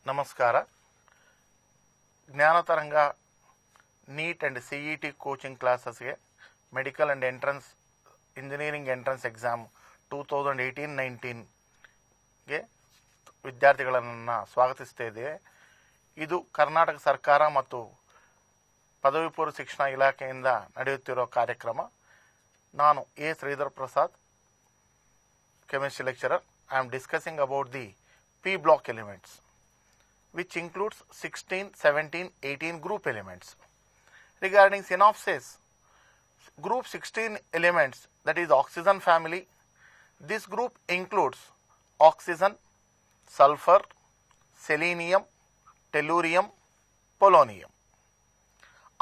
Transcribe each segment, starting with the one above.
ನಮಸ್ಕಾರ. Jnanataranga NEET and CET coaching ಕ್ಲಾಸಸ್ಗೆ medical and engineering entrance exam 2018-19ಗೆ ವಿದ್ಯಾರ್ಥಿಗಳನ್ನು ಸ್ವಾಗತಿಸ್ತಾ ಇದ್ದೇವೆ. ಇದು ಕರ್ನಾಟಕ ಸರ್ಕಾರ ಮತ್ತು ಪದವಿ ಪೂರ್ವ ಶಿಕ್ಷಣ ಇಲಾಖೆಯಿಂದ ನಡೆಯುತ್ತಿರುವ ಕಾರ್ಯಕ್ರಮ. ನಾನು Sridhar Prasad, chemistry lecturer. I am discussing about the P block elements, which includes 16, 17, 18 group elements. Regarding synopsis, group 16 elements, that is oxygen family. This group includes oxygen, sulfur, selenium, tellurium, polonium.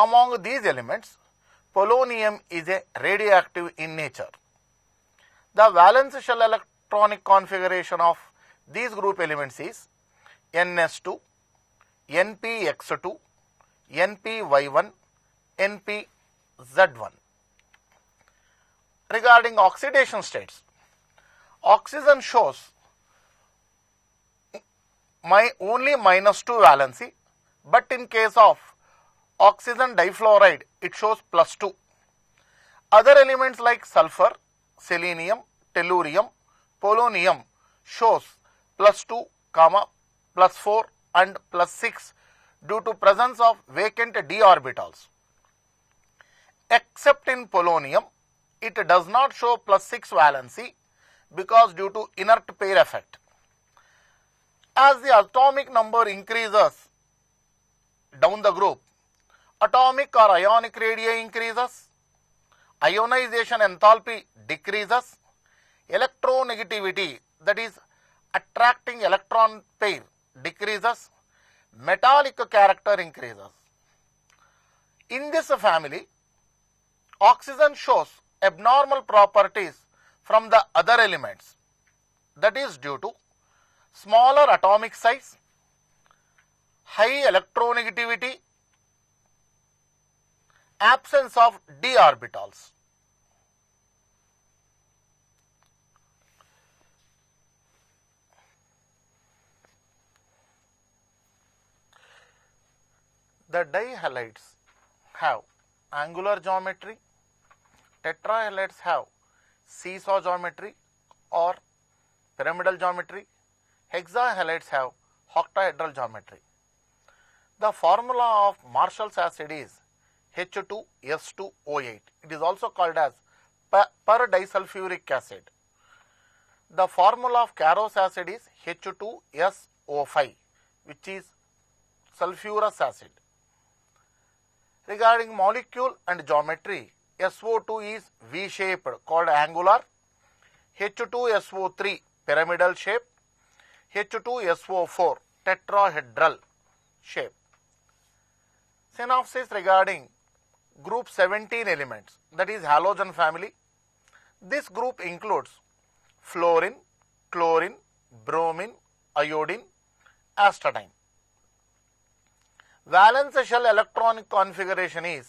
Among these elements, polonium is a radioactive in nature. The valence shell electronic configuration of these group elements is NS2, NPX2, NPY1, NPZ1. Regarding oxidation states, oxygen shows only -2 valency, but in case of oxygen difluoride, it shows +2. Other elements like sulfur, selenium, tellurium, polonium shows +2, +4 and +6 due to presence of vacant d orbitals. Except in polonium, it does not show +6 valency because due to inert pair effect. As the atomic number increases down the group, atomic or ionic radii increases, ionization enthalpy decreases, electronegativity, that is attracting electron pair, decreases, metallic character increases. In this family, oxygen shows abnormal properties from the other elements, that is due to smaller atomic size, high electronegativity, absence of d orbitals. The dihalides have angular geometry, tetrahalides have seesaw geometry or pyramidal geometry, hexahalides have octahedral geometry. The formula of Marshall's acid is H2S2O8. It is also called as per-disulfuric acid. The formula of Carros acid is H2SO5, which is sulfurous acid. Regarding molecule and geometry, SO2 is V-shaped, called angular, H2SO3 pyramidal shape, H2SO4 tetrahedral shape. Synopsis regarding group 17 elements, that is halogen family. This group includes fluorine, chlorine, bromine, iodine, astatine. Valence shell electronic configuration is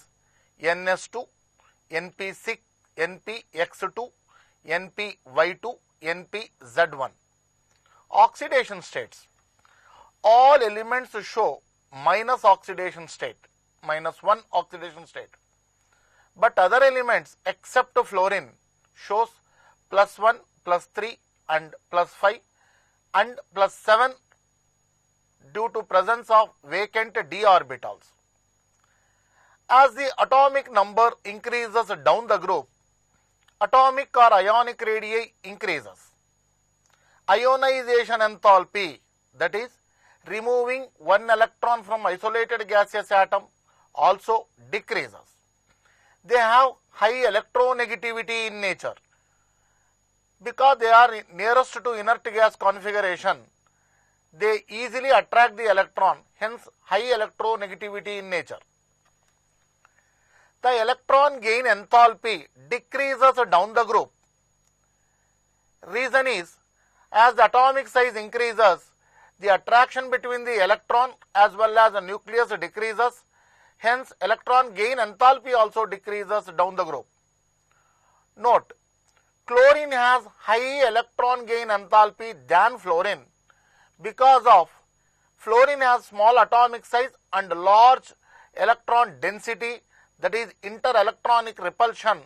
NS2, NP6, NPX2, NPY2, NPZ1. Oxidation states. All elements show minus oxidation state, -1 oxidation state. But other elements except fluorine shows +1, +3 and +5 and +7 due to presence of vacant d orbitals. As the atomic number increases down the group, atomic or ionic radii increases. Ionization enthalpy, that is removing one electron from isolated gaseous atom, also decreases. They have high electronegativity in nature. Because they are nearest to inert gas configuration, they easily attract the electron, hence high electronegativity in nature. The electron gain enthalpy decreases down the group. Reason is, as the atomic size increases, the attraction between the electron as well as the nucleus decreases, hence electron gain enthalpy also decreases down the group. Note, chlorine has high electron gain enthalpy than fluorine because of Fluorine has small atomic size and large electron density, that is interelectronic repulsion.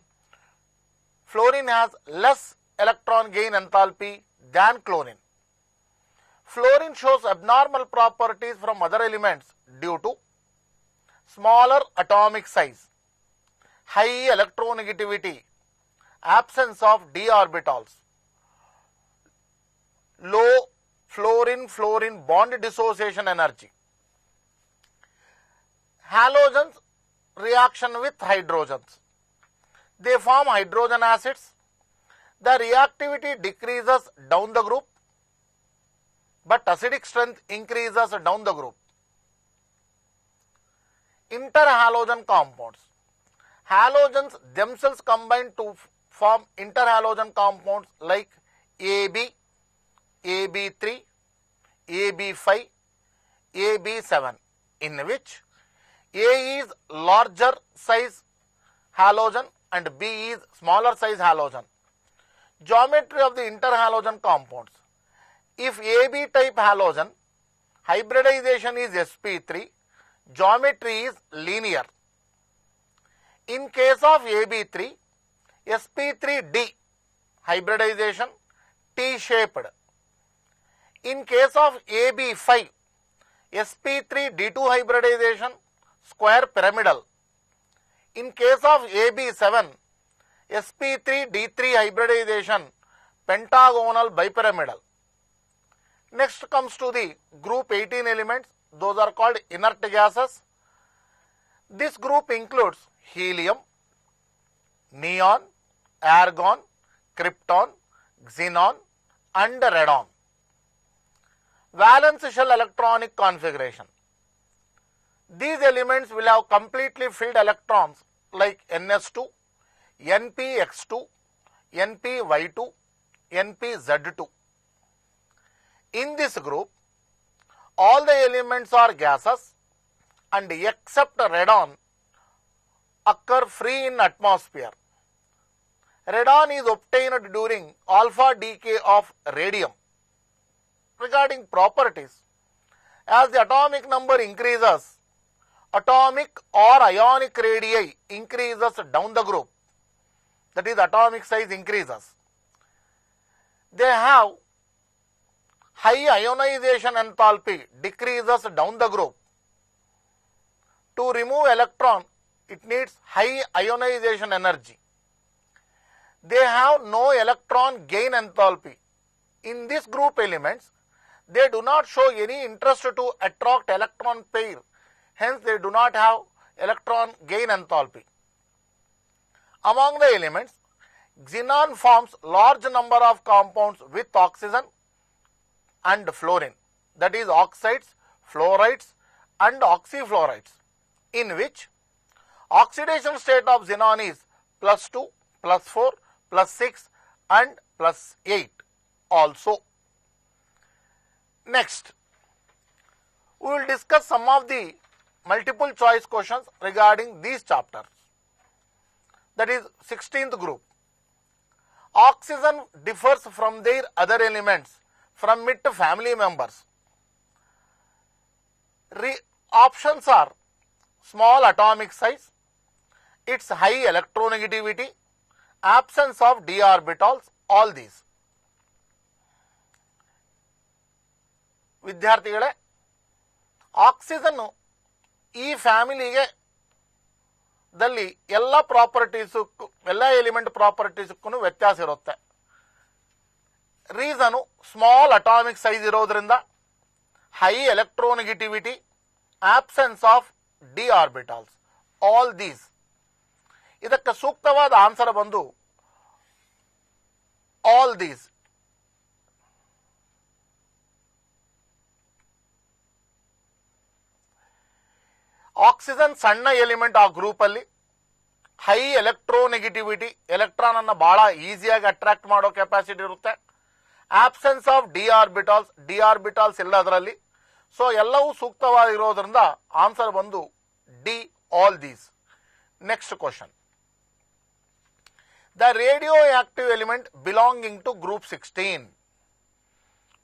Fluorine has less electron gain enthalpy than chlorine. Fluorine shows abnormal properties from other elements due to smaller atomic size, high electronegativity, absence of d orbitals, low fluorine-fluorine bond dissociation energy. Halogens reaction with hydrogens. They form hydrogen acids. The reactivity decreases down the group, but acidic strength increases down the group. Interhalogen compounds. Halogens themselves combine to form interhalogen compounds like AB, AB3, AB5, AB7, in which A is larger size halogen and B is smaller size halogen. Geometry of the interhalogen compounds. If AB type halogen, hybridization is sp3, geometry is linear. In case of AB3, sp3d, hybridization T-shaped. In case of AB5, sp3d2 hybridization, square pyramidal. In case of AB7, sp3d3 hybridization, pentagonal bipyramidal. Next comes to the group 18 elements. Those are called inert gases. This group includes helium, neon, argon, krypton, xenon and radon. Valence shell electronic configuration. These elements will have completely filled electrons like Ns2, Npx2, Npy2, Npz2. In this group, all the elements are gases and except radon occur free in atmosphere. Radon is obtained during alpha decay of radium. Regarding properties, as the atomic number increases, atomic or ionic radii increases down the group, that is atomic size increases. They have high ionization enthalpy, decreases down the group. To remove electron, it needs high ionization energy. They have no electron gain enthalpy. In this group elements, they do not show any interest to attract electron pair, hence they do not have electron gain enthalpy. Among the elements, xenon forms large number of compounds with oxygen and fluorine, that is oxides, fluorides and oxyfluorides, in which oxidation state of xenon is +2, +4, +6 and +8 also. Next, we will discuss some of the multiple choice questions regarding these chapters. That is 16th group. Oxygen differs from their other elements from it family members. Options are small atomic size, its high electronegativity, absence of d orbitals, all these. ವಿದ್ಯಾರ್ಥಿಗಳೇ, oxygen ಈ ಫ್ಯಾಮಿಲಿಗೆ ದಲ್ಲಿ ಎಲ್ಲ ಪ್ರಾಪರ್ಟೀಸಕ್ಕೂ, ಎಲ್ಲ element ಪ್ರಾಪರ್ಟೀಸಕ್ಕೂ ವ್ಯತ್ಯಾಸ ಇರುತ್ತೆ. Reason small atomic size ಇರೋದ್ರಿಂದ, high electronegativity, absence of d orbitals, all these. ಇದಕ್ಕೆ ಸೂಕ್ತವಾದ ಆನ್ಸರ್ ಬಂದು ಆಲ್ ದೀಸ್. ಆಕ್ಸಿಜನ್ ಸಣ್ಣ ಎಲಿಮೆಂಟ್ ಆ ಗ್ರೂಪ್ ಅಲ್ಲಿ, ಹೈ ಎಲೆಕ್ಟ್ರೋನೆಗೆಟಿವಿಟಿ, ಎಲೆಕ್ಟ್ರಾನ್ ಅನ್ನ ಬಹಳ ಈಸಿಯಾಗಿ ಅಟ್ರಾಕ್ಟ್ ಮಾಡೋ ಕೆಪಾಸಿಟಿ ಇರುತ್ತೆ. Absence of d orbitals, d orbitals ಇಲ್ಲ ಅದರಲ್ಲಿ. ಸೊ ಎಲ್ಲವೂ ಸೂಕ್ತವಾಗಿರೋದ್ರಿಂದ ಆನ್ಸರ್ ಬಂದು D, all these. Next question. The radioactive element belonging to group 16.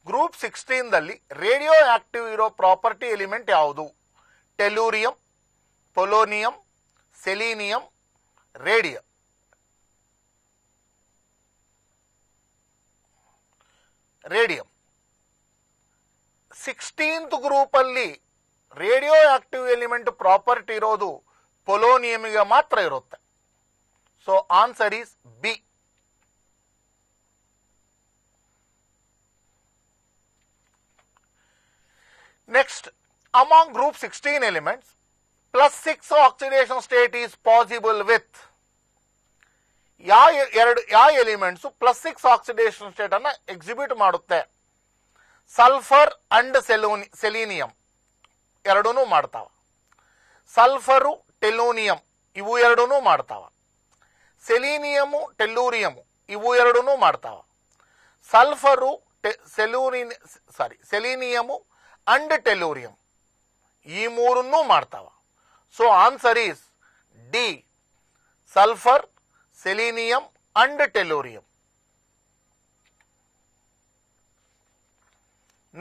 Group 16 ದಲ್ಲಿ ರೇಡಿಯೋ ಆಕ್ಟಿವ್ ಇರೋ ಪ್ರಾಪರ್ಟಿ ಎಲಿಮೆಂಟ್ ಯಾವುದು? Tellurium, polonium, selenium, radium. Radium 16th group ಅಲ್ಲಿ radioactive element property ಇರೋದು ಪೊಲೋನಿಯಂಗೆ ಮಾತ್ರ ಇರುತ್ತೆ. So answer is B. Next, among group 16 elements, +6 oxidation state is possible with ಯಾವ elements +6 oxidation state ಅನ್ನ exhibit ಮಾಡುತ್ತೆ? ಸಲ್ಫರ್ ಅಂಡ್ ಸೆಲೀನಿಯಂ ಎರಡೂ ಮಾಡ್ತಾವ. ಸಲ್ಫರು, ಟೆಲೂನಿಯಂ ಇವು ಎರಡೂ ಮಾಡ್ತಾವ. ಸೆಲೀನಿಯಮು, ಟೆಲ್ಲೂರಿಯಮು ಇವು ಎರಡೂ ಮಾಡ್ತಾವ. ಸಲ್ಫರು, ಸೆಲೀನಿಯಮು ಅಂಡ್ ಟೆಲ್ಲೂರಿಯಂ ಈ ಮೂರನ್ನೂ ಮಾಡ್ತಾವ. So answer is D, sulphur, selenium and tellurium.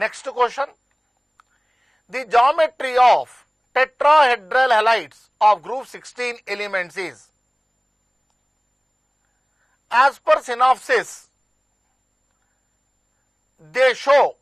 Next question. The geometry of tetrahedral halides of group 16 elements is, as per synopsis, they show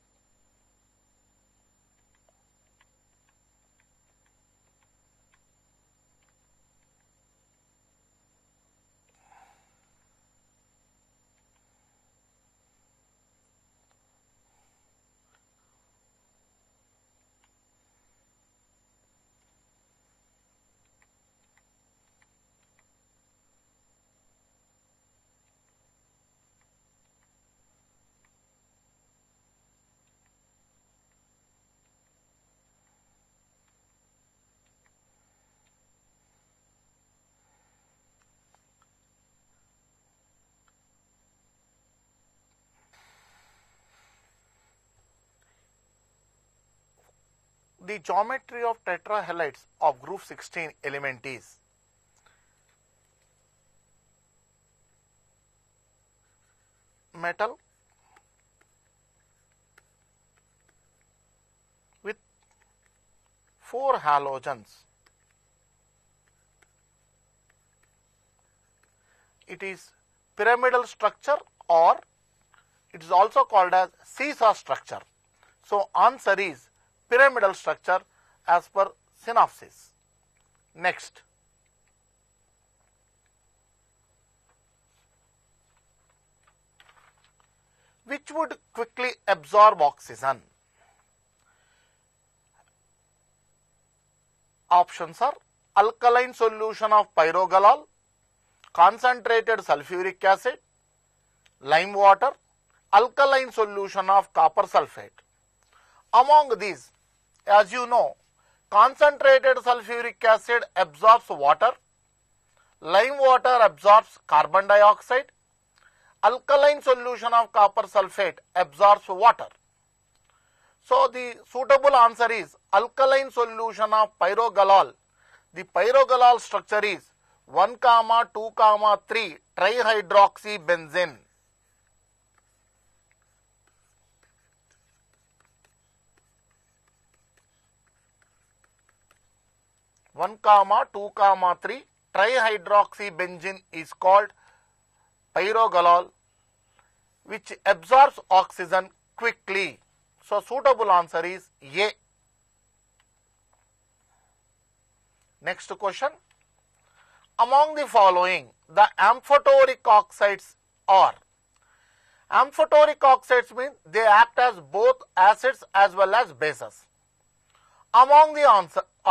the geometry of tetrahalides of group 16 element is metal with 4 halogens. It is pyramidal structure, or it is also called as seesaw structure. So answer is pyramidal structure as per synopsis. Next, which would quickly absorb oxygen? Options are alkaline solution of pyrogalol, concentrated sulfuric acid, lime water, alkaline solution of copper sulfate. Among these, as you know, concentrated sulfuric acid absorbs water, lime water absorbs carbon dioxide, alkaline solution of copper sulfate absorbs water. So the suitable answer is alkaline solution of pyrogalol. The pyrogalol structure is 1,2,3 trihydroxybenzene. One comma 2,3 trihydroxybenzene is called pyrogalol, which absorbs oxygen quickly. So suitable answer is A. Next question. Among the following, the amphoteric oxides are. Amphoteric oxides mean they act as both acids as well as bases. Among the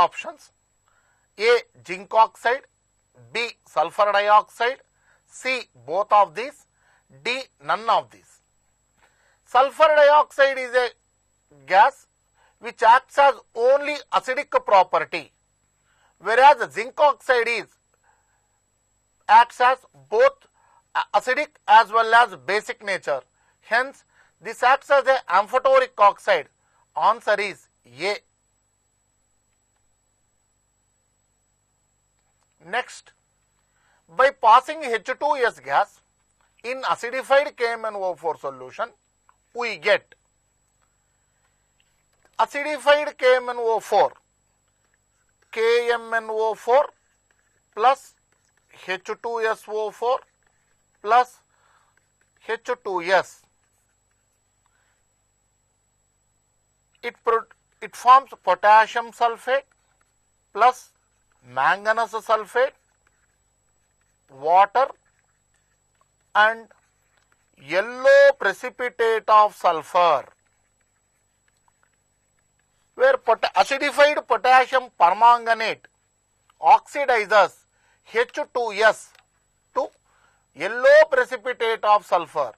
options, A, zinc oxide, B, sulfur dioxide, C, both of these, D, none of these. Sulfur dioxide is a gas which acts as only acidic property, whereas zinc oxide acts as both acidic as well as basic nature. Hence, this acts as a amphoteric oxide. Answer is A. Next, by passing H2S gas in acidified KMnO4 solution, we get acidified KMnO4, KMnO4 plus H2SO4 plus H2S. It forms potassium sulfate plus manganese sulfate, water and yellow precipitate of sulfur, where acidified potassium permanganate oxidizes H2S to yellow precipitate of sulfur.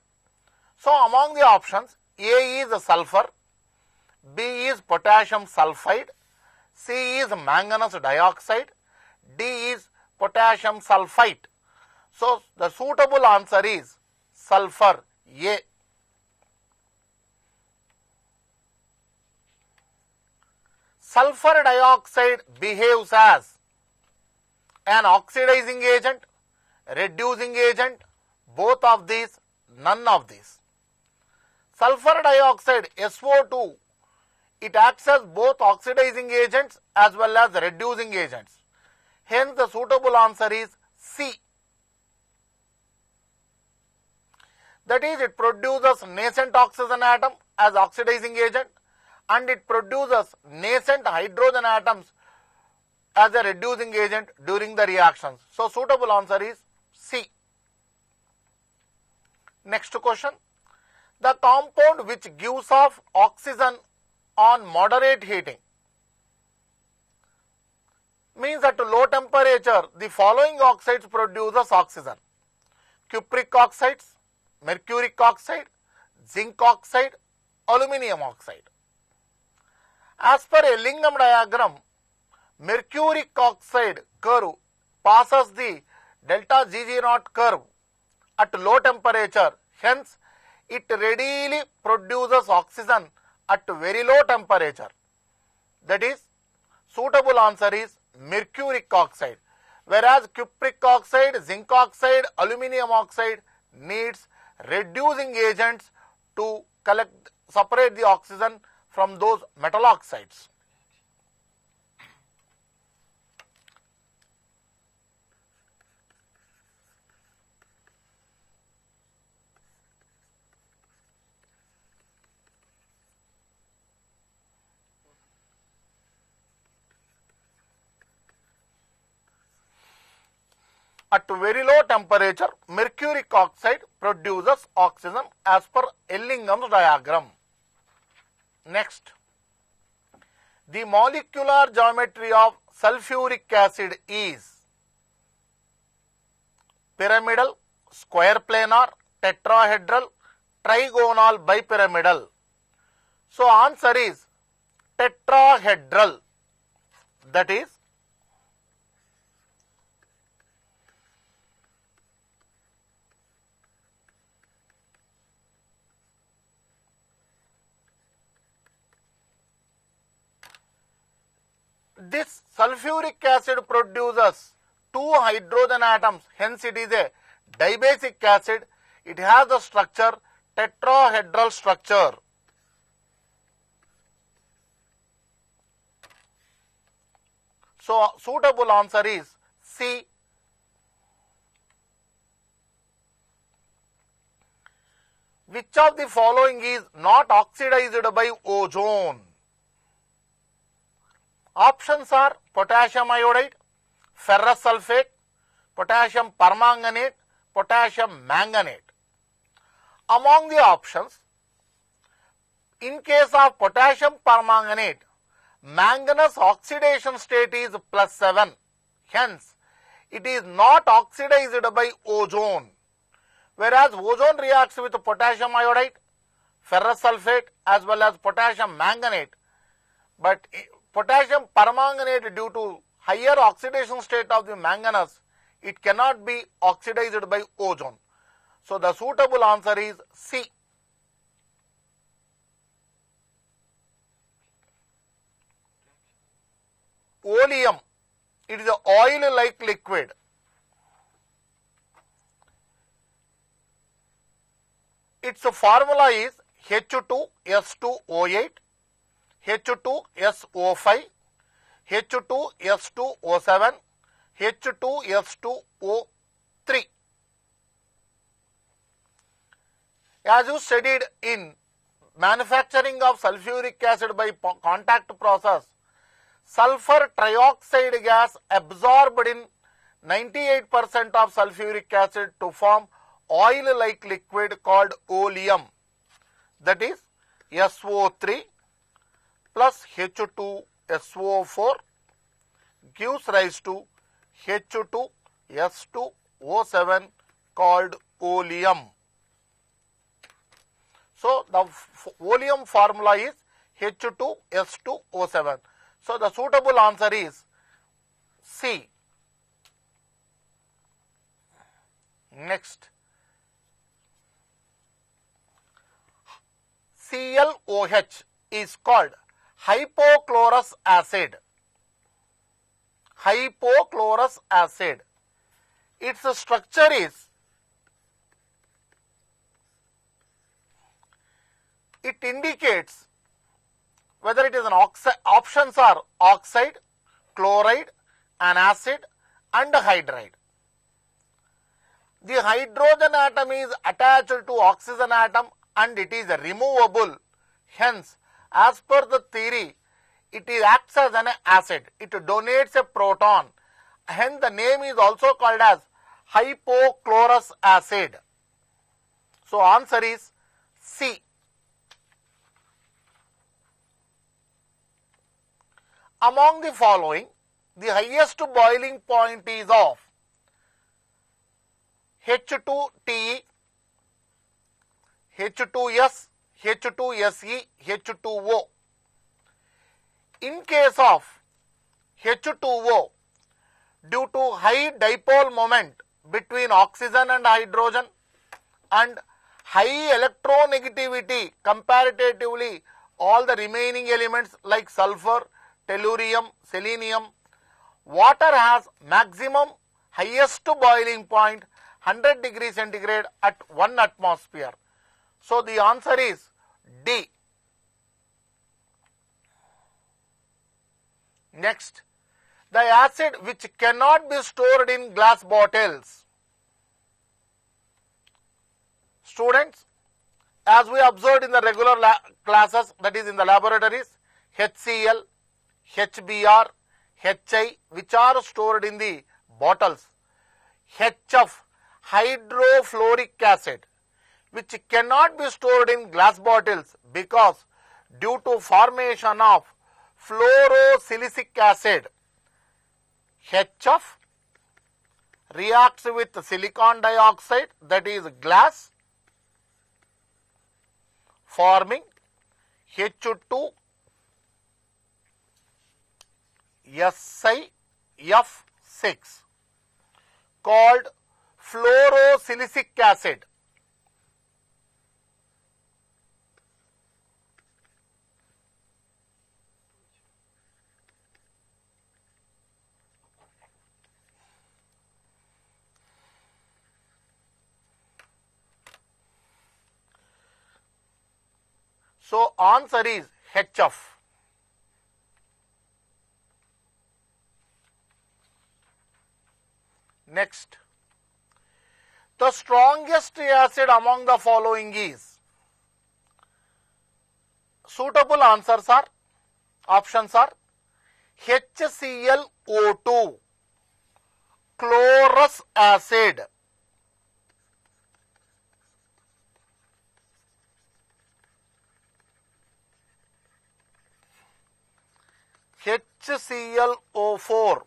So, among the options, A is sulfur, B is potassium sulfide, C is manganese dioxide, D is potassium sulfite. So, the suitable answer is sulfur, A. Sulfur dioxide behaves as an oxidizing agent, reducing agent, both of these, none of these. Sulfur dioxide SO2, it acts as both oxidizing agents as well as reducing agents. Hence, the suitable answer is C. That is, it produces nascent oxygen atom as oxidizing agent and it produces nascent hydrogen atoms as a reducing agent during the reactions. So, suitable answer is C. Next question. The compound which gives off oxygen on moderate heating, means at low temperature the following oxides produces oxygen: cupric oxides, mercuric oxide, zinc oxide, aluminium oxide. As per Ellingham diagram, mercuric oxide curve passes the delta GG0 curve at low temperature, hence it readily produces oxygen at very low temperature. That is, suitable answer is mercuric oxide, whereas cupric oxide, zinc oxide, aluminium oxide needs reducing agents to separate the oxygen from those metal oxides. At very low temperature, mercuric oxide produces oxygen as per Ellingham's diagram. Next, the molecular geometry of sulfuric acid is pyramidal, square planar, tetrahedral, trigonal, bipyramidal. So, answer is tetrahedral. That is, this sulfuric acid produces two hydrogen atoms, hence it is a dibasic acid. It has the structure tetrahedral structure. So, suitable answer is C. Which of the following is not oxidized by ozone? Options are potassium iodide, ferrous sulfate, potassium permanganate, potassium manganate. Among the options, in case of potassium permanganate, manganese oxidation state is +7. Hence, it is not oxidized by ozone. Whereas ozone reacts with potassium iodide, ferrous sulfate as well as potassium manganate. But potassium permanganate, due to higher oxidation state of the manganese, it cannot be oxidized by ozone. So, the suitable answer is C. Oleum, it is an oil-like liquid. Its formula is H2S2O8, H2SO5, H2S2O7, H2S2O3. As you studied in manufacturing of sulfuric acid by contact process, sulfur trioxide gas absorbed in 98% of sulfuric acid to form oil-like liquid called oleum, that is SO3 plus H2SO4 gives rise to H2S2O7 called oleum. So, the oleum formula is H2S2O7. So, the suitable answer is C. Next, ClOH is called hypochlorous acid. Hypochlorous acid. Its structure is, it indicates whether it is an oxide. Options are oxide, chloride, an acid and hydride. The hydrogen atom is attached to oxygen atom and it is removable. Hence, as per the theory, it acts as an acid. It donates a proton. Hence, the name is also called as hypochlorous acid. So, answer is C. Among the following, the highest boiling point is of H2TE, H2S, H2SE, H2O. In case of H2O, due to high dipole moment between oxygen and hydrogen and high electronegativity comparatively all the remaining elements like sulfur, tellurium, selenium, water has maximum highest boiling point 100 degrees centigrade at 1 atmosphere. So, the answer is D. Next, the acid which cannot be stored in glass bottles. Students, as we observed in the regular classes, that is in the laboratories, HCl, HBr, HI which are stored in the bottles, HF, hydrofluoric acid, which cannot be stored in glass bottles because due to formation of fluorosilicic acid, HF reacts with silicon dioxide, that is glass, forming H2SiF6 called fluorosilicic acid. So, answer is HF. Next, the strongest acid among the following is, suitable answers are, options are HClO2, chlorous acid, HClO4,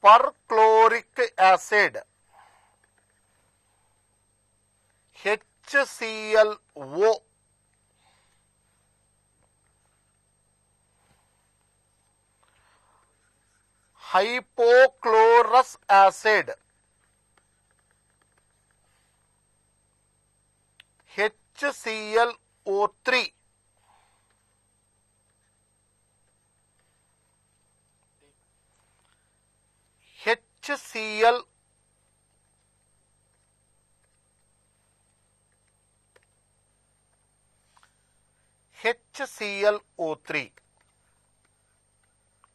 perchloric acid, HClO, hypochlorous acid, HClO3, HCl, HClO3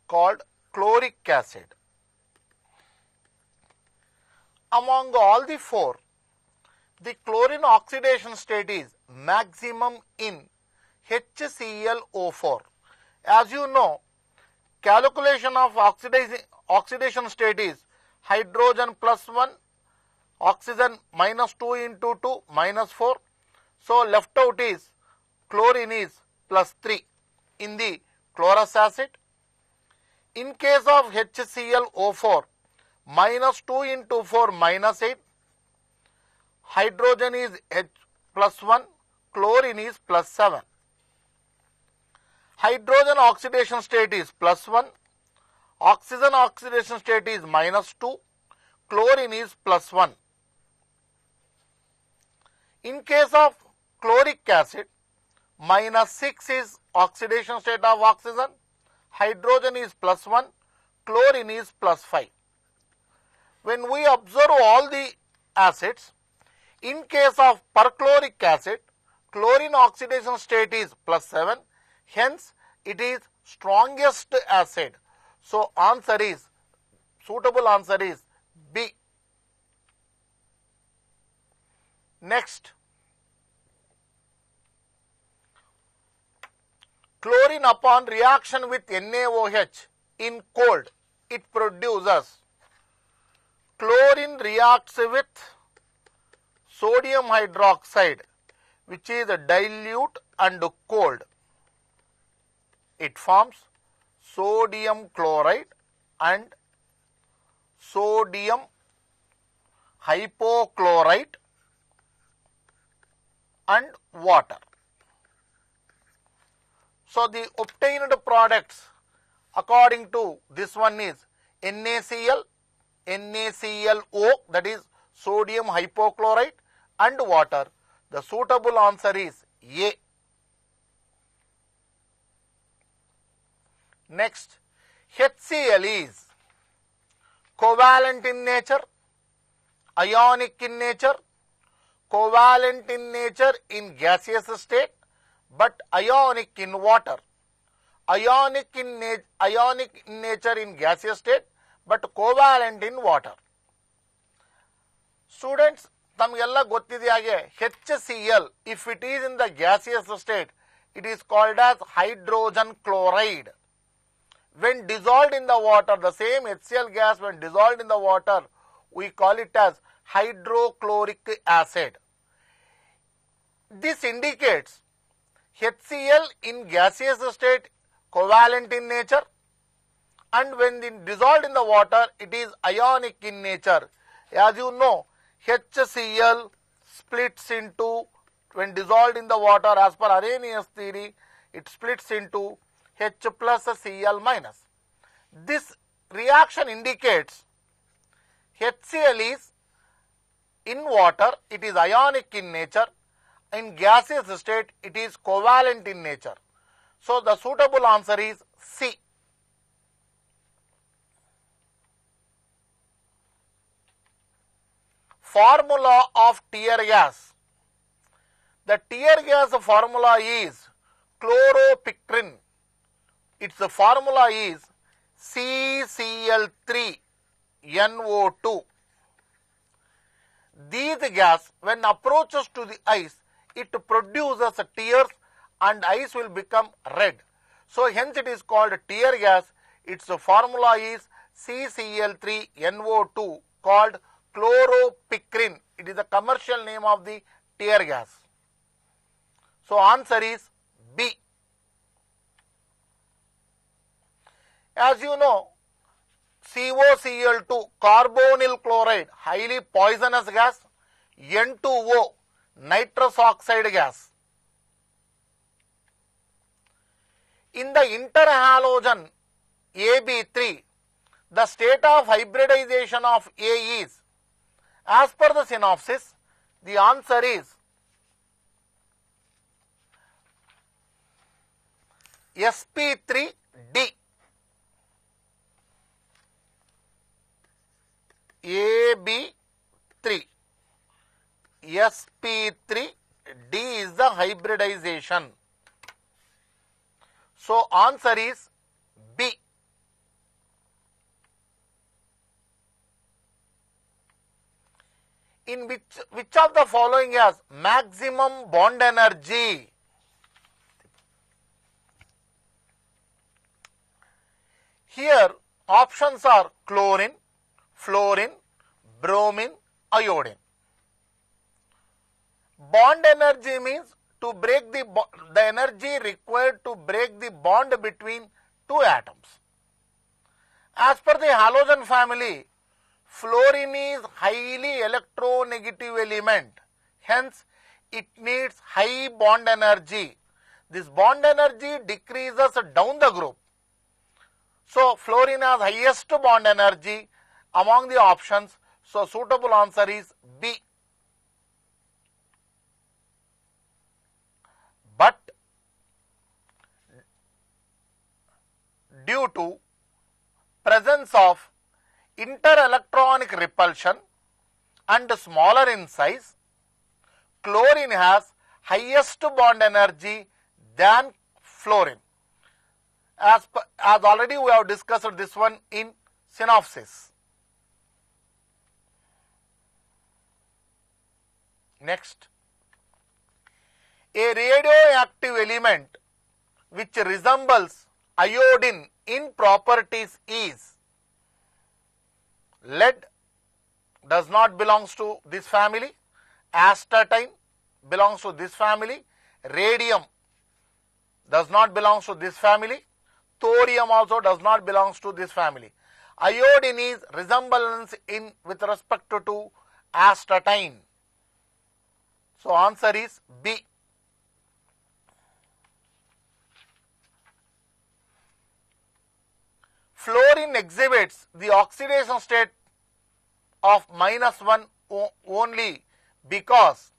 called chloric acid. Among all the four, the chlorine oxidation state is maximum in HClO4. As you know, calculation of oxidation state is hydrogen plus 1, oxygen minus 2 into 2 minus 4. So left out is chlorine is plus 3 in the chlorous acid. In case of HClO4, minus 2 into 4 minus 8, hydrogen is H plus 1, chlorine is plus 7. Hydrogen oxidation state is plus 1, oxygen oxidation state is minus 2, chlorine is plus 1. In case of chloric acid, minus 6 is oxidation state of oxygen, hydrogen is plus 1, chlorine is plus 5. When we observe all the acids, in case of perchloric acid, chlorine oxidation state is plus 7, hence it is strongest acid. So suitable answer is B. Next, chlorine upon reaction with NaOH in cold, it produces. Chlorine reacts with sodium hydroxide, which is a dilute and cold. It forms sodium chloride and sodium hypochlorite and water. So the obtained products according to this one is NaCl, NaClO, that is sodium hypochlorite, and water. The suitable answer is A. Next, HCl is covalent in nature, ionic in nature, covalent in nature in gaseous state, but ionic in water. Ionic in nature in gaseous state, but covalent in water. Students, ತಮಗೆಲ್ಲ ಗೊತ್ತಿದೆ ಹಾಗೆ HCl, if it is in the gaseous state, it is called as hydrogen chloride. When dissolved in the water, the same HCl gas when dissolved in the water, we call it as hydrochloric acid. This indicates HCl in gaseous state covalent in nature, and when dissolved in the water, it is ionic in nature. As you know, HCl splits into, when dissolved in the water, as per Arrhenius theory, it splits into H plus Cl minus. This reaction indicates HCl is in water, it is ionic in nature. In gaseous state, it is covalent in nature. So the suitable answer is C. Formula of tear gas. The tear gas formula is chloropicrin. Its formula is CCl3NO2. These gas, when approaches to the ice, it produces tears and ice will become red. So hence it is called tear gas. Its formula is CCl3NO2, called chloropicrin. It is the commercial name of the tear gas. So answer is B. As you know, COCl2, carbonyl chloride, highly poisonous gas. N2O, nitrous oxide gas. In the interhalogen AB3, the state of hybridization of A is, as per the synopsis, the answer is sp3d. AB3. sp3d is the hybridization. So answer is B. In which of the following has maximum bond energy? Here options are chlorine, fluorine, bromine, iodine. Bond energy means to break the energy required to break the bond between two atoms. As per the halogen family, fluorine is highly electronegative element, hence it needs high bond energy. This bond energy decreases down the group. So fluorine has highest bond energy among the options. So suitable answer is B. But due to presence of interelectronic repulsion and smaller in size, chlorine has highest bond energy than fluorine. As already we have discussed this one in synopsis. Next, a radioactive element which resembles iodine in properties is lead does not belongs to this family, astatine belongs to this family, radium does not belongs to this family, thorium also does not belongs to this family. Iodine is resemblance in with respect to astatine. So answer is B. Fluorine exhibits the oxidation state of -1 only because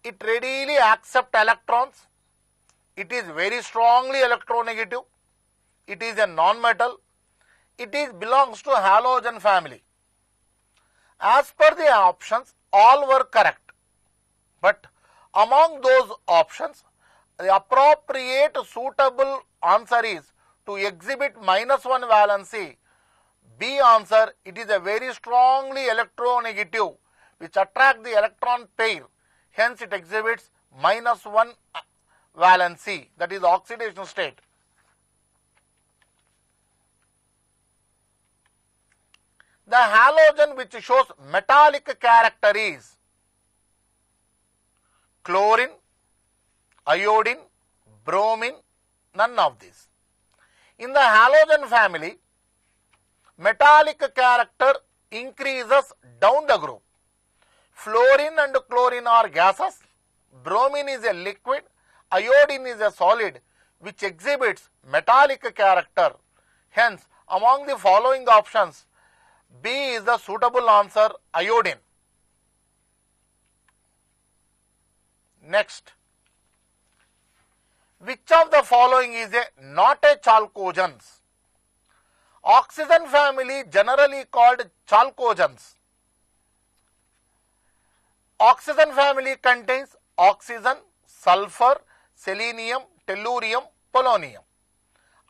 it readily accepts electrons, it is very strongly electronegative, it is a non-metal, it is belongs to halogen family. As per the options, all were correct. But among those options, the appropriate suitable answer is to exhibit -1 valency. B answer, it is a very strongly electronegative which attract the electron pair. Hence it exhibits -1 valency, that is the oxidation state. The halogen which shows metallic character is chlorine, iodine, bromine, none of these. In the halogen family, metallic character increases down the group. Fluorine and chlorine are gases, bromine is a liquid, iodine is a solid which exhibits metallic character. Hence, among the following options, B is the suitable answer, iodine. Next, which of the following is not a chalcogens? Oxygen family generally called chalcogens. Oxygen family contains oxygen, sulfur, selenium, tellurium, polonium.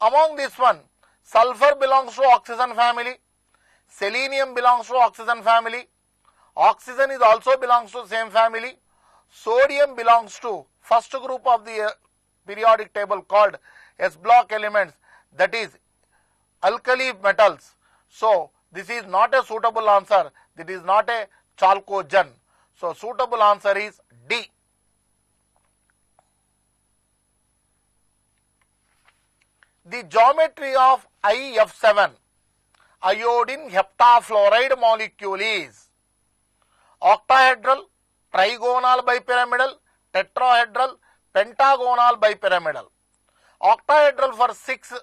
Among this one, sulfur belongs to oxygen family, selenium belongs to oxygen family, oxygen is also belongs to same family, sodium belongs to first group of the periodic table called S block elements, that is alkali metals. So this is not a suitable answer, this is not a chalcogen. So suitable answer is D. The geometry of IF7 iodine heptafluoride molecule is octahedral, trigonal bipyramidal, tetrahedral, pentagonal bipyramidal. Octahedral for 6,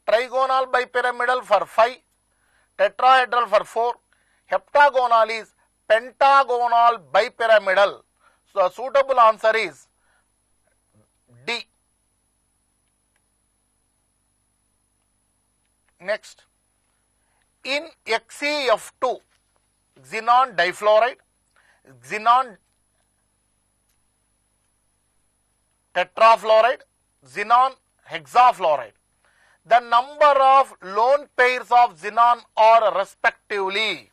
trigonal bipyramidal for 5, tetrahedral for 4, heptagonal is pentagonal bipyramidal. So suitable answer is D. Next, in XeF2, xenon difluoride, xenon tetrafluoride, xenon hexafluoride. The number of lone pairs of xenon are respectively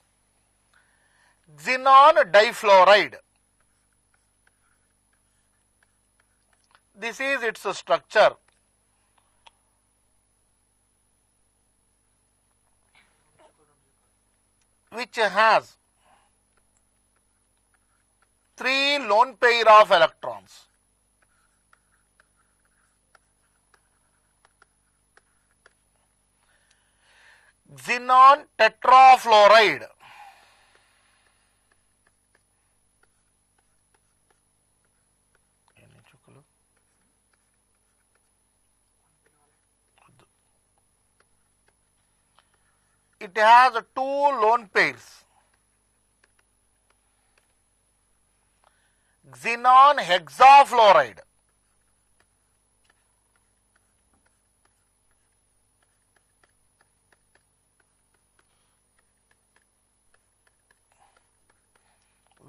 xenon difluoride. This is its structure. Which has 3 lone pair of electrons. Xenon tetrafluoride. It has 2 lone pairs. Xenon hexafluoride.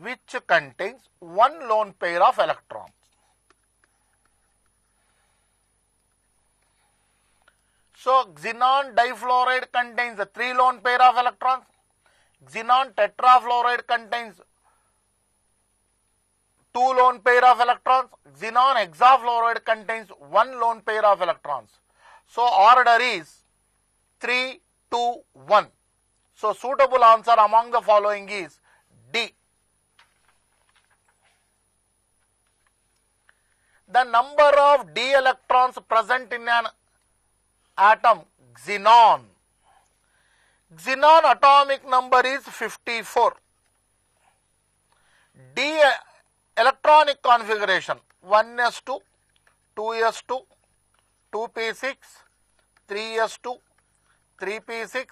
Which contains 1 lone pair of electrons. So, xenon difluoride contains 3 lone pair of electrons. Xenon tetrafluoride contains 2 lone pair of electrons. Xenon hexafluoride contains 1 lone pair of electrons. So, order is 3, 2, 1. So, suitable answer among the following is D. The number of d electrons present in an atom xenon. Xenon atomic number is 54. D electronic configuration 1s2, 2s2, 2p6, 3s2, 3p6,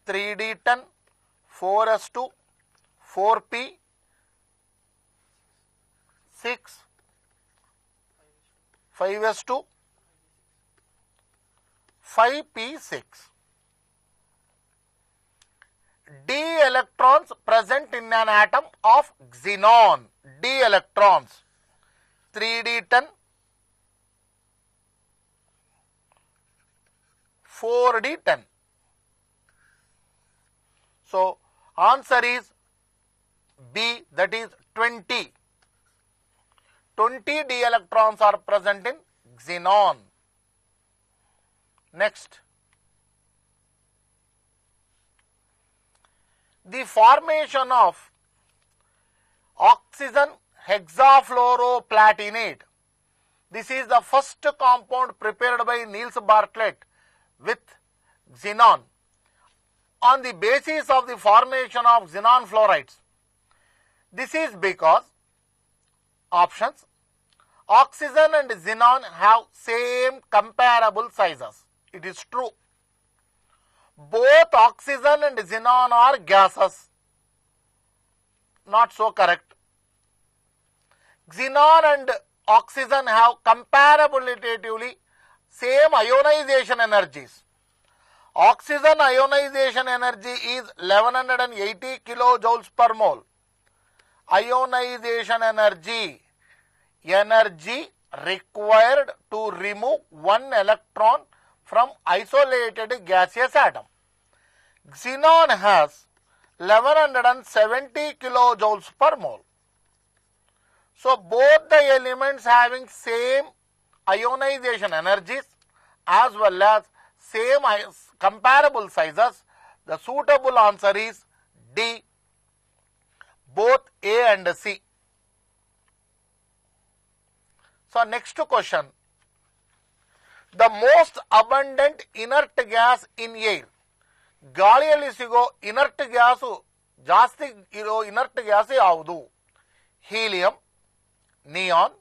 3d10, 4s2, 4p, 6, 5s2, 5p6. D electrons present in an atom of xenon. D electrons 3d10, 4d10. So, answer is B, that is 20. 20 d electrons are present in xenon. Next, the formation of oxygen hexafluoroplatinate. This is the first compound prepared by Niels Bartlett with xenon on the basis of the formation of xenon fluorides. This is because options: oxygen and xenon have same comparable sizes. It is true. Both oxygen and xenon are gases. Not so correct. Xenon and oxygen have comparatively same ionization energies. Oxygen ionization energy is 1180 kilojoules per mole. Ionization energy required to remove 1 electron from isolated gaseous atom. Xenon has 1170 kilojoules per mole. So, both the elements having same ionization energies as well as same comparable sizes, the suitable answer is D, both A and C. So, next question. The most abundant inert gas in air. ಗಾಳಿಯಲ್ಲಿ ಸಿಗೋ inert gas ಜಾಸ್ತಿ ಇರೋ inert gas ಯಾವುದು? Helium, neon,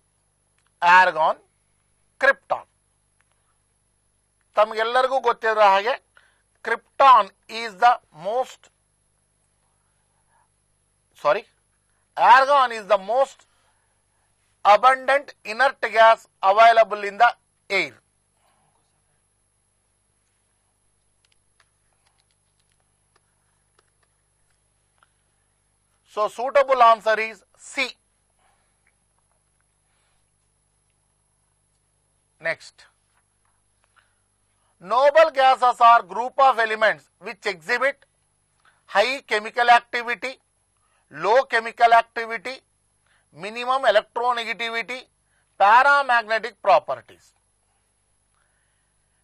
argon, krypton. ತಮಗೆಲ್ಲರಿಗೂ ಗೊತ್ತಿರೋ ಹಾಗೆ krypton is the most argon is the most abundant inert gas available in the air. So, suitable answer is C. Next, Noble gases are group of elements which exhibit high chemical activity, low chemical activity, minimum electronegativity, paramagnetic properties.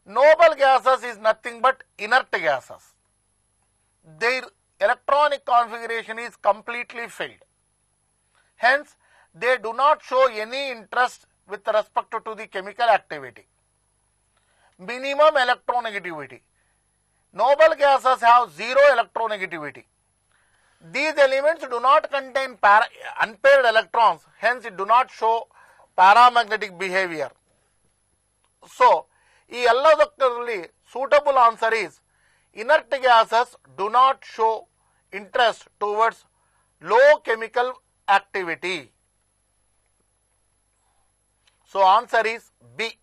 Noble gases is nothing but inert gases. Their electronic configuration is completely filled. Hence, they do not show any interest with respect to the chemical activity. Minimum electronegativity. Noble gases have zero electronegativity. These elements do not contain unpaired electrons, hence it do not show paramagnetic behavior. So, ಈ ಎಲ್ಲದಕ್ಕರಲ್ಲಿ suitable answer is inert gases do not show interest towards low chemical activity. So, answer is B.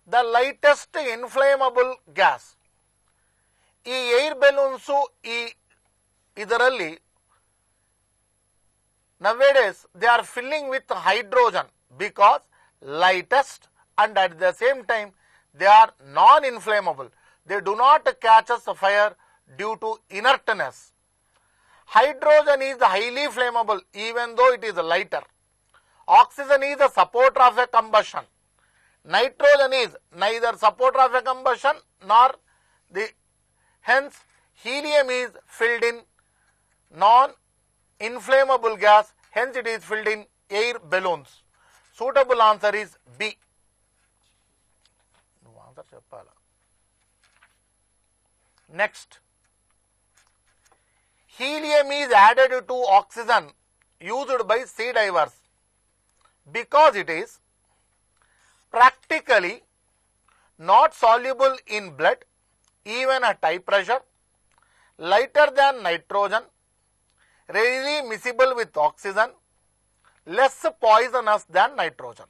The lightest inflammable gas. ಈ air ಬೆಲೂನ್ಸು ಇದರಲ್ಲಿ nowadays they are filling with hydrogen because lightest and at the same time they are non-inflammable. They do not catch us fire due to inertness. Hydrogen is highly flammable even though it is lighter. Oxygen is a supporter of a combustion. Nitrogen is neither supporter of a combustion nor hence helium is filled in non-inflammable gas, hence it is filled in air balloons. Suitable answer is B. Next, helium is added to oxygen used by sea divers because it is practically not soluble in blood even at high pressure, lighter than nitrogen, readily miscible with oxygen, less poisonous than nitrogen.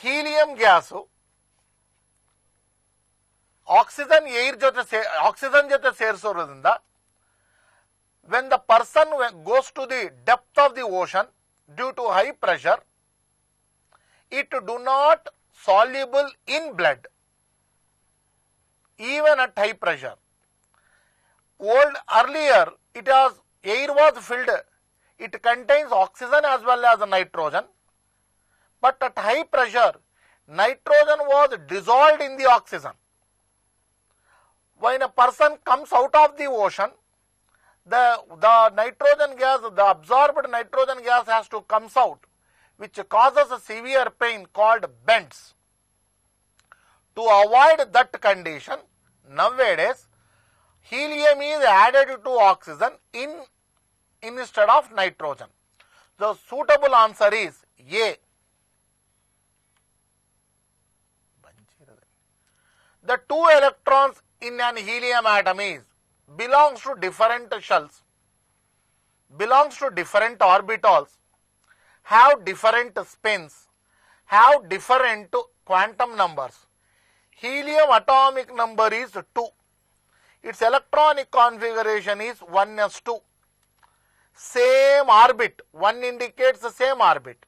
Helium gas oxygen jothe ಸೇರಿಸೋದ್ರಿಂದ when the person goes to the depth of the ocean due to high pressure, it do not soluble in blood even at high pressure. Earlier air was filled, it contains oxygen as well as nitrogen, but at high pressure nitrogen was dissolved in the oxygen. When a person comes out of the ocean, the nitrogen gas, the absorbed nitrogen gas has to comes out, which causes a severe pain called bends. To avoid that condition, nowadays helium is added to oxygen instead of nitrogen. The suitable answer is A. The two electrons in an helium atom belongs to different shells, belongs to different orbitals, have different spins, have different quantum numbers. Helium atomic number is 2. Its electronic configuration is 1s2. Same orbit. 1 indicates the same orbit.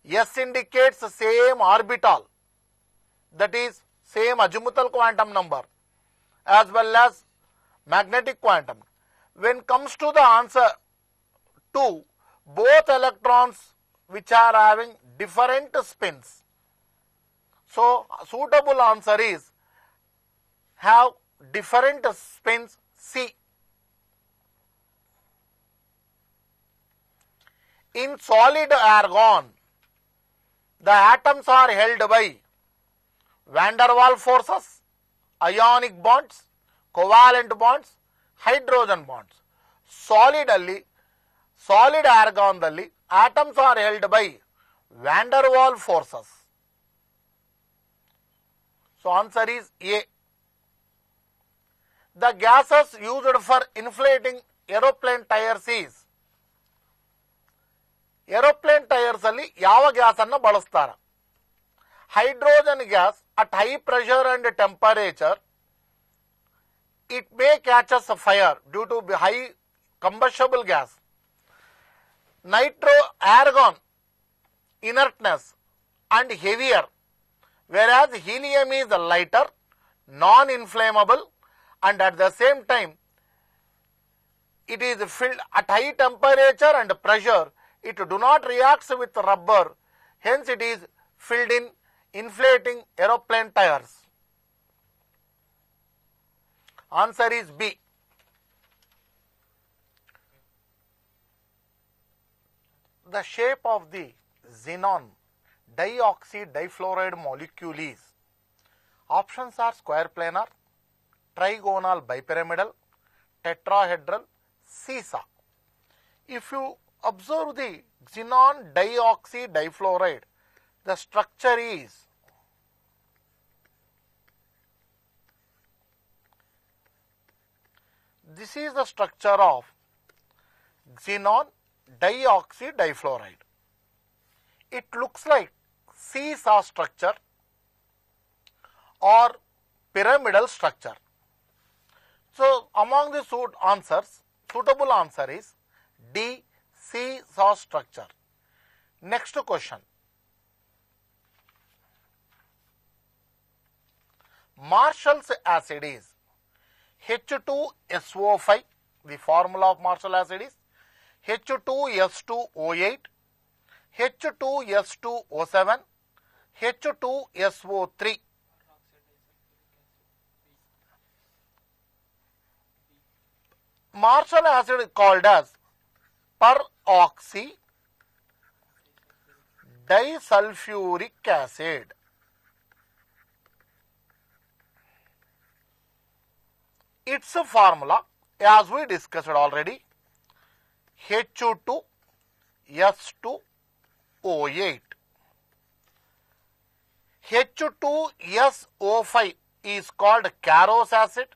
S indicates the same orbital. That is same azimuthal quantum number as well as magnetic quantum. When comes to the answer 2, both electrons which are having different spins. So, suitable answer is have different spins C. In solid argon, the atoms are held by van der Waals forces, ionic bonds, covalent bonds, hydrogen bonds. Solid argon dalli atoms are held by van der Waals forces. So, answer is A. The gases used for inflating aeroplane tires is, aeroplane tires alli yava gas anna balastara. Hydrogen gas at high pressure and temperature, it may catch us fire due to high combustible gas. argon inertness and heavier, whereas helium is lighter, non-inflammable, and at the same time it is filled at high temperature and pressure. It do not react with rubber, hence it is filled in inflating aeroplane tires. Answer is B. The shape of the xenon dioxide difluoride molecule is, options are square planar, trigonal bipyramidal, tetrahedral, seesaw. If you observe the xenon dioxide difluoride, the structure is this is the structure of xenon dioxide difluoride. It looks like seesaw structure or pyramidal structure. So, among the suitable answer is D, seesaw structure. Next question. Marshall's acid is H2SO5. The formula of Marshall acid is H2S2O8, H2S2O7, H2SO3. Marshall acid is called as peroxy disulfuric acid. Its formula, as we discussed already, H2S2O8. H2SO5 is called Carros acid.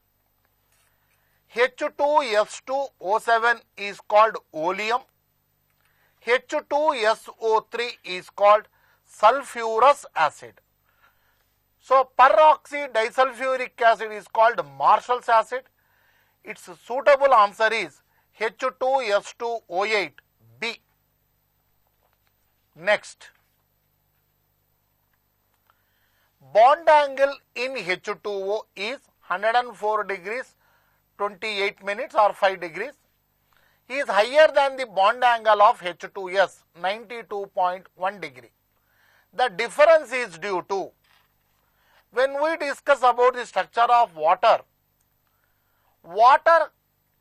H2S2O7 is called oleum. H2SO3 is called sulfurous acid. So, peroxy disulfuric acid is called Marshall's acid. Its suitable answer is H2S2O8, B. Next, bond angle in H2O is 104 degrees 28 minutes or 5 degrees. Is higher than the bond angle of H2S, 92.1 degree. The difference is due to, when we discuss about the structure of water,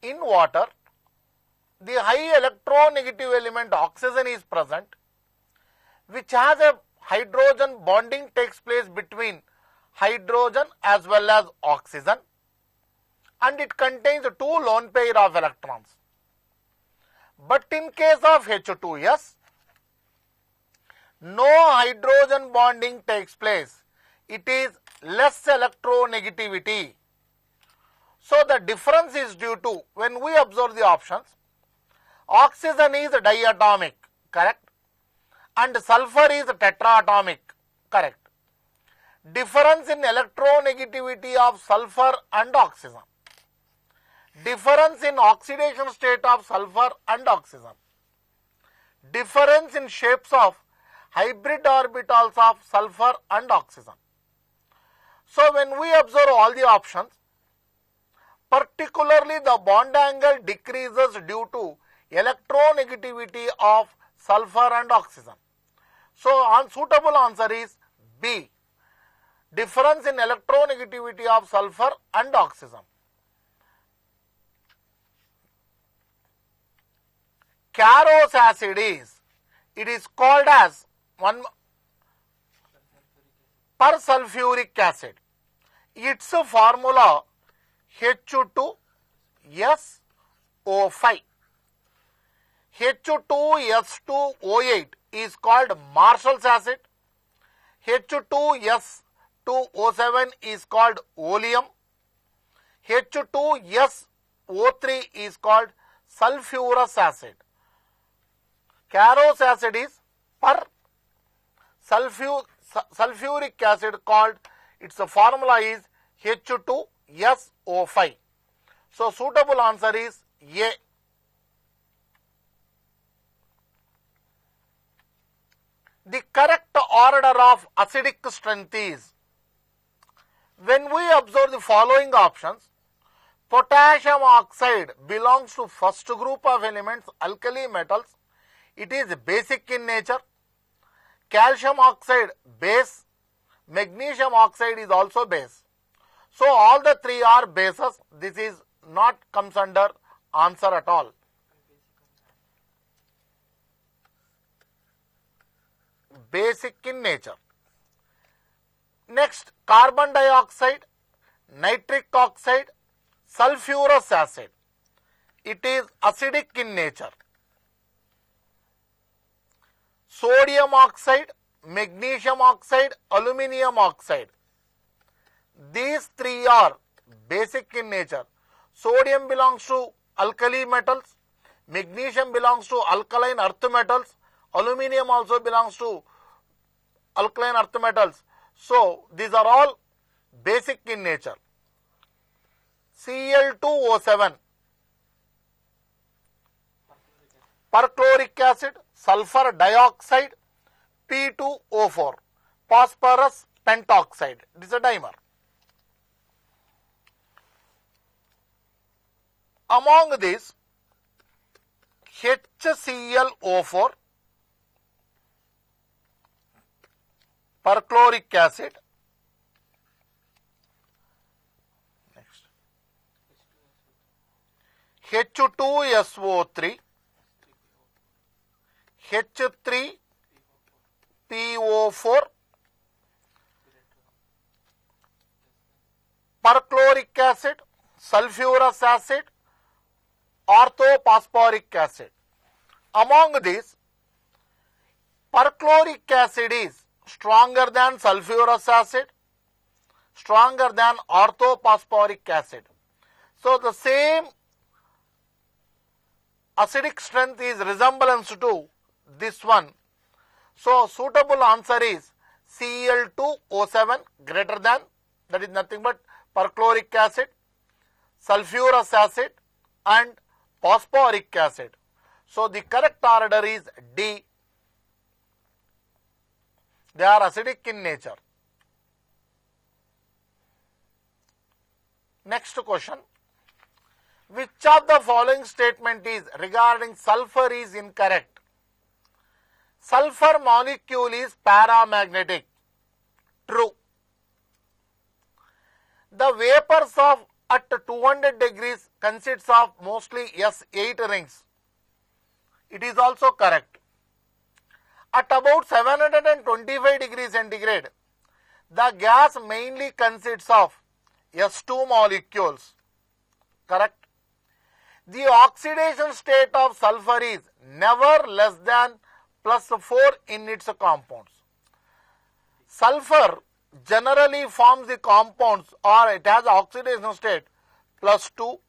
in water, the high electronegative element oxygen is present, which has a hydrogen bonding takes place between hydrogen as well as oxygen, and it contains two lone pair of electrons. But in case of H2S, no hydrogen bonding takes place. It is less electronegativity. So, the difference is due to, when we observe the options, oxygen is diatomic, correct, and sulfur is tetraatomic, correct. Difference in electronegativity of sulfur and oxygen. Difference in oxidation state of sulfur and oxygen. Difference in shapes of hybrid orbitals of sulfur and oxygen. So, when we observe all the options, particularly the bond angle decreases due to electronegativity of sulfur and oxygen. So, suitable answer is B. Difference in electronegativity of sulfur and oxygen. Carros acid is, it is called as persulfuric acid. Its formula H2SO5. H2S2O8 is called Marshall's acid. H2S2O7 is called oleum. H2SO3 is called sulfurous acid. Carros acid is sulfuric acid called, its formula is H2SO5. So, suitable answer is A. The correct order of acidic strength is, when we observe the following options, potassium oxide belongs to first group of elements, alkali metals. It is basic in nature. Calcium oxide, base. Magnesium oxide is also base. So all the three are bases. This is not comes under answer at all. Basic in nature. Next, carbon dioxide, nitric oxide, sulfurous acid. It is acidic in nature. Sodium oxide, magnesium oxide, aluminium oxide. These three are basic in nature. Sodium belongs to alkali metals, magnesium belongs to alkaline earth metals, aluminium also belongs to alkaline earth metals. So these are all basic in nature. Cl2O7, perchloric acid, sulfur dioxide, P2O4, phosphorus pentoxide. It is a dimer. Among these, HClO4, perchloric acid, next H2SO3, H3PO4, perchloric acid, sulfurous acid, orthophosphoric acid. Among these, perchloric acid is stronger than sulfurous acid, stronger than orthophosphoric acid. So the same acidic strength is resemblance to this one. So suitable answer is Cl2O7 greater than, that is nothing but perchloric acid, sulfurous acid and phosphoric acid. So the correct order is D. They are acidic in nature. Next question. Which of the following statement is regarding sulfur is incorrect? Sulfur molecule is paramagnetic. True. The vapors of at 200 degrees consists of mostly S8 rings. It is also correct. At about 725 degrees centigrade, the gas mainly consists of S2 molecules. Correct. The oxidation state of sulfur is never less than +4 in its compounds. Sulfur generally forms the compounds, or it has oxidation state +2,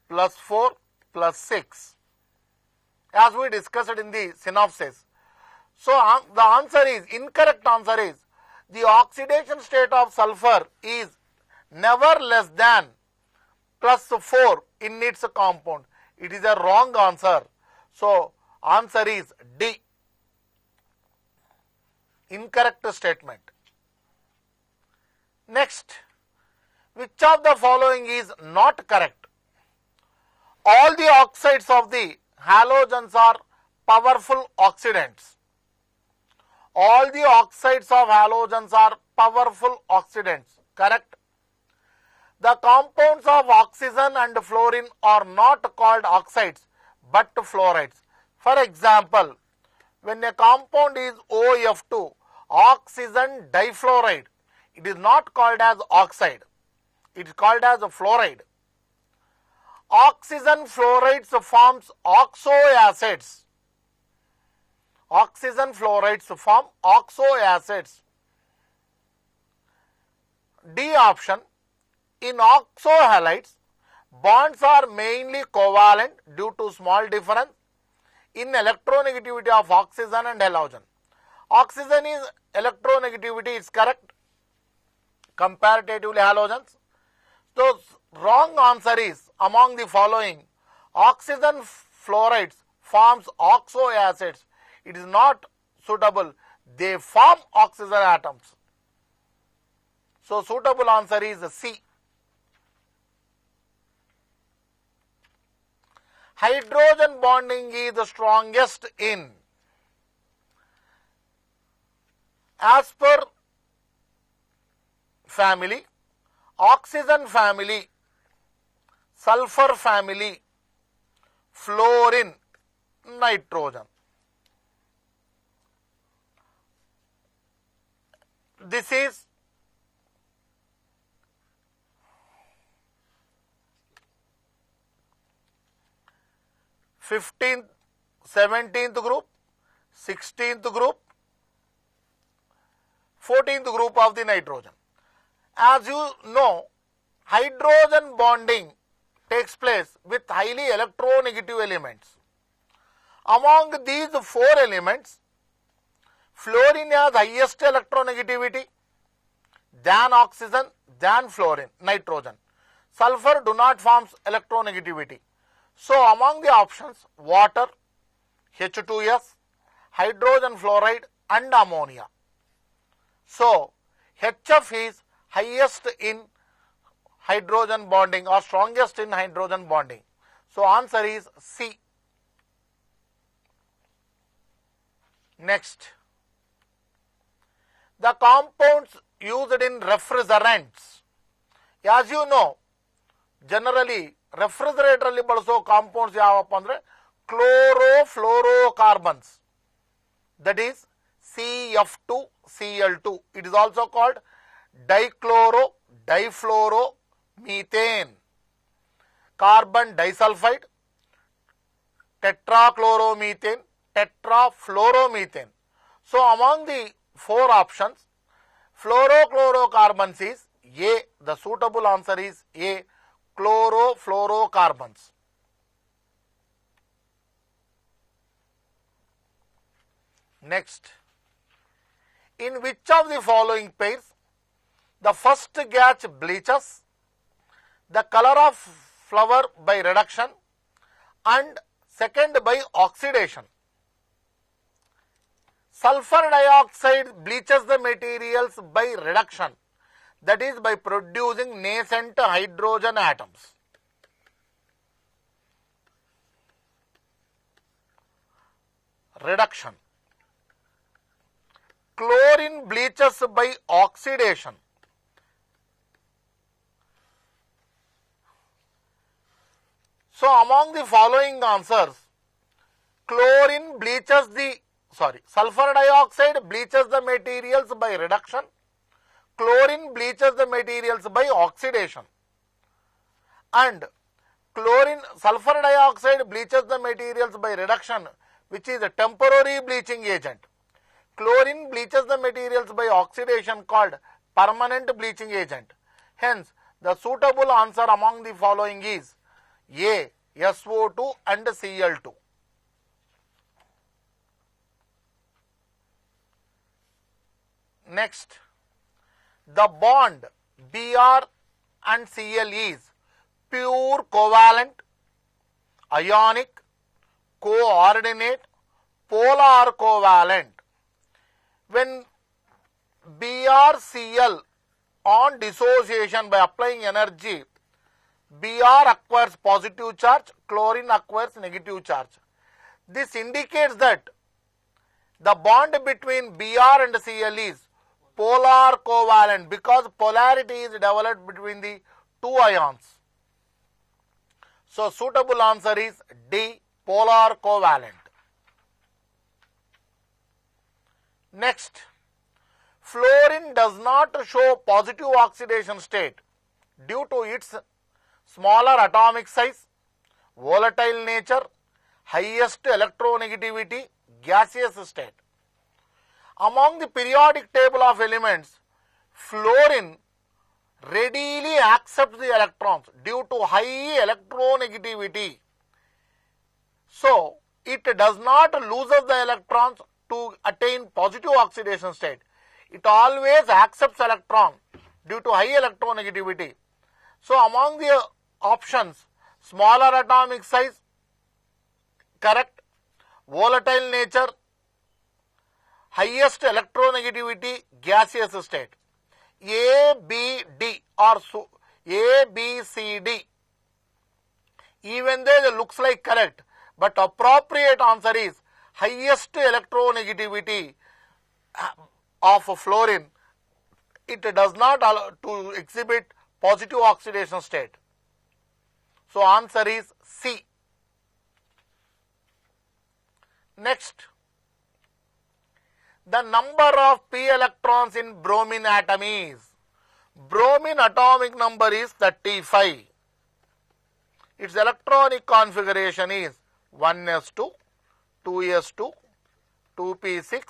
+4, +6, as we discussed in the synopsis. So the answer is, incorrect answer is, the oxidation state of sulfur is never less than +4 in its compound. It is a wrong answer. So answer is D. Incorrect statement. Next, which of the following is not correct? All the oxides of the halogens are powerful oxidants. All the oxides of halogens are powerful oxidants. Correct. The compounds of oxygen and fluorine are not called oxides but fluorides. For example, when a compound is OF2, oxygen difluoride, it is not called as oxide. It is called as a fluoride. Oxygen fluorides forms oxo acids. Oxygen fluorides form oxo acids. D option. In oxo halides, bonds are mainly covalent due to small difference in electronegativity of oxygen and halogen. Oxygen is electronegativity is correct comparatively halogens. So wrong answer is, among the following, oxygen fluorides forms oxo acids. It is not suitable. They form oxygen atoms. So suitable answer is C. Hydrogen bonding is the strongest in, as per family, oxygen family, sulfur family, fluorine, nitrogen. This is fifteenth, 17th group, 16th group, 14th group of the nitrogen. As you know, hydrogen bonding takes place with highly electronegative elements. Among these four elements, fluorine has highest electronegativity, than oxygen, than fluorine, nitrogen. Sulfur do not form electronegativity. So among the options, water, H2S, hydrogen fluoride and ammonia. So HF is highest in hydrogen bonding or strongest in hydrogen bonding. So answer is C. Next, the compounds used in refrigerants. As you know, generally refrigerator alli balaso compounds yavappa andre chlorofluorocarbons, that is CF2, Cl2. It is also called dichloro, difluoro, methane, carbon disulfide, tetrachloromethane, tetrafluoromethane. So among the four options, fluorochlorocarbons is A. The suitable answer is A, chlorofluorocarbons. Next, in which of the following pairs the first gas bleaches, the color of flower by reduction and second by oxidation? Sulfur dioxide bleaches the materials by reduction, that is by producing nascent hydrogen atoms. Reduction. Chlorine bleaches by oxidation. So among the following answers, chlorine bleaches the, sulfur dioxide bleaches the materials by reduction, chlorine bleaches the materials by oxidation, and sulfur dioxide bleaches the materials by reduction, which is a temporary bleaching agent. Chlorine bleaches the materials by oxidation, called permanent bleaching agent. Hence, the suitable answer among the following is A, SO2 and Cl2. Next, the bond Br and Cl is pure covalent, ionic, coordinate, polar covalent. When BrCl on dissociation by applying energy, Br acquires positive charge, chlorine acquires negative charge. This indicates that the bond between Br and Cl is polar covalent because polarity is developed between the two ions. So suitable answer is D, polar covalent. Next, fluorine does not show positive oxidation state due to its smaller atomic size, volatile nature, highest electronegativity, gaseous state. Among the periodic table of elements, fluorine readily accepts the electrons due to high electronegativity. So, it does not lose the electrons to attain positive oxidation state. It always accepts electron due to high electronegativity. So among the options, smaller atomic size, correct, volatile nature, highest electronegativity gaseous state. A, B, D or A, B, C, D. Even though it looks like correct, but appropriate answer is highest electronegativity of fluorine. It does not allow to exhibit positive oxidation state. So answer is C. Next, the number of p electrons in bromine atom is. Bromine atomic number is 35. Its electronic configuration is 1s2, 2s2, 2p6,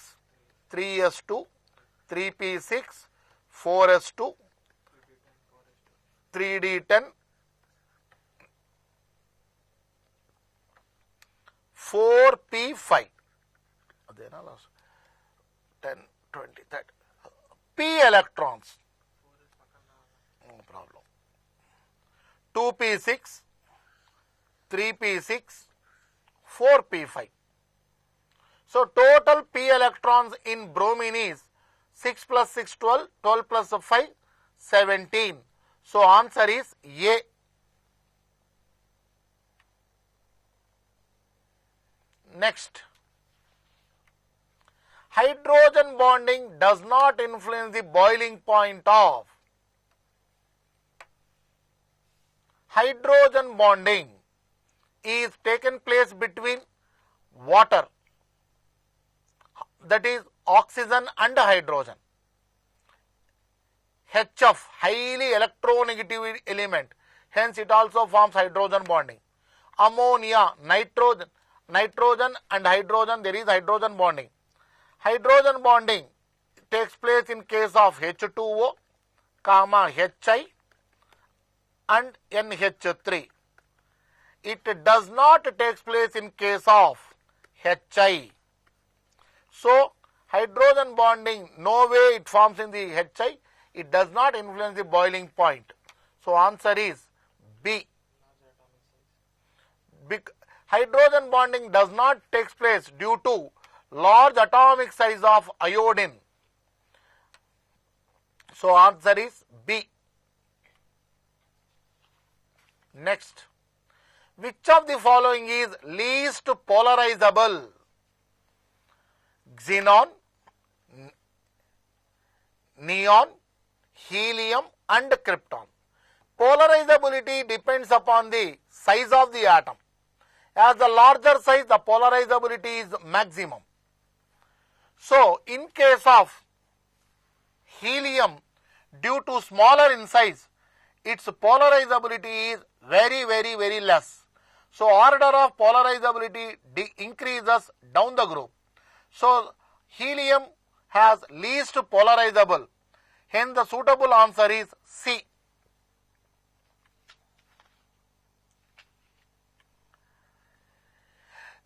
3s2, 3p6, 4s2, 3d10, 4p5. 10, 20, 30. P electrons. No problem. 2p6, 3p6, 4p5. So total p electrons in bromine is 6 plus 6, 12, 12 plus 5, 17. So answer is A. Next, hydrogen bonding does not influence the boiling point of. Hydrogen bonding is taken place between water, that is oxygen and hydrogen. HF, highly electronegative element, hence it also forms hydrogen bonding. Ammonia, nitrogen and hydrogen, there is hydrogen bonding. Hydrogen bonding takes place in case of H2O, Hi and NH3. It does not take place in case of Hi. So hydrogen bonding, no way it forms in the Hi. It does not influence the boiling point. So answer is B. Hydrogen bonding does not take place due to large atomic size of iodine. So answer is B. Next, which of the following is least polarizable? Xenon, neon, helium and krypton. Polarizability depends upon the size of the atom. As the larger size, the polarizability is maximum. So in case of helium, due to smaller in size, its polarizability is very less. So order of polarizability increases down the group. So helium has least polarizable. Hence the suitable answer is C.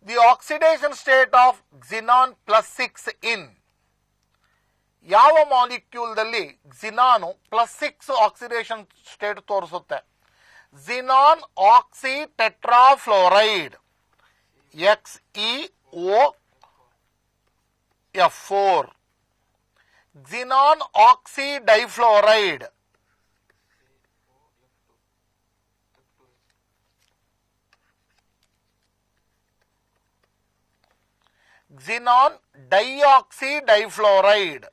The oxidation state of xenon plus 6 in ಯಾವ molecule ದಲ್ಲಿ xenon plus 6 oxidation state ತೋರಿಸುತ್ತೆ? xenon oxy tetrafluoride XeOF4, xenon oxy difluoride xenon dioxy difluoride.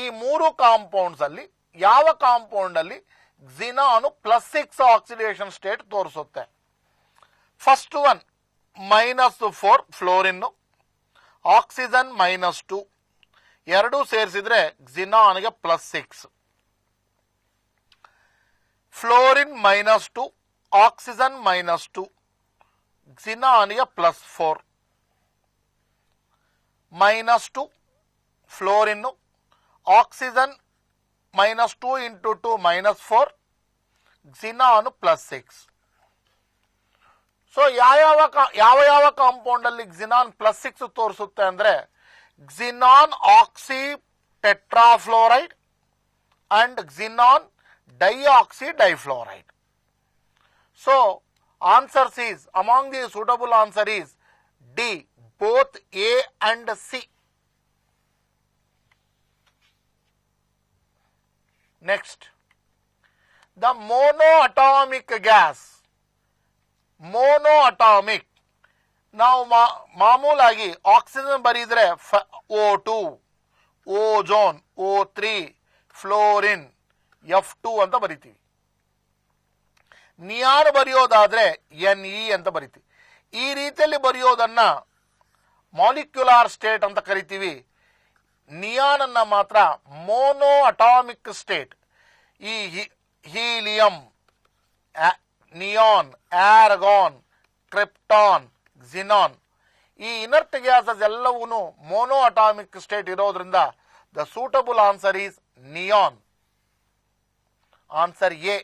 ಈ ಮೂರು compounds ಅಲ್ಲಿ ಯಾವ compound ಅಲ್ಲಿ xenon plus 6 oxidation state ತೋರಿಸುತ್ತೆ? First one -4 fluorine, oxygen -2, ಎರಡು ಸೇರಿಸಿದ್ರೆ xenon ಗೆ +6. ಫ್ಲೋರಿನ್ -2, ಆಕ್ಸಿಜನ್ -2, xenon ಗೆ +4. -2 fluorine, oxygen -2 into 2 -4, xenon +6. So ಯಾವ ಕಾಂಪೌಂಡ್ ಅಲ್ಲಿ xenon +6 ತೋರಿಸುತ್ತೆ ಅಂದ್ರೆ xenon oxy tetrafluoride and xenon dioxy difluoride. So answer is, among the suitable answer is D. Both A and C. Next, the monoatomic gas. Monoatomic. Now, ಮಾಮೂಲಾಗಿ oxygen ಬರೀದ್ರೆ O2, ozone, O3, fluorine, F2 ಅಂತ ಬರಿತೀವಿ. Neon ಬರೆಯೋದಾದ್ರೆ Ne ಅಂತ ಬರಿತೀವಿ. ಈ ರೀತಿಯಲ್ಲಿ ಬರೆಯೋದನ್ನ molecular state ಅಂತ ಕರಿತೀವಿ. ನಿಯಾನ್ ಅನ್ನ ಮಾತ್ರ ಮೋನೋ ಅಟಾಮಿಕ್ ಸ್ಟೇಟ್. ಈ ಹೀಲಿಯಂ, ನಿಯಾನ್, ಆರ್ಗಾನ್, ಕ್ರಿಪ್ಟಾನ್, ಜಿನಾನ್, ಈ ಇನರ್ಟ್ ಗ್ಯಾಸಸ್ ಎಲ್ಲವೂ ಮೋನೋ ಅಟಾಮಿಕ್ ಸ್ಟೇಟ್ ಇರೋದ್ರಿಂದ the suitable answer is neon. Answer A.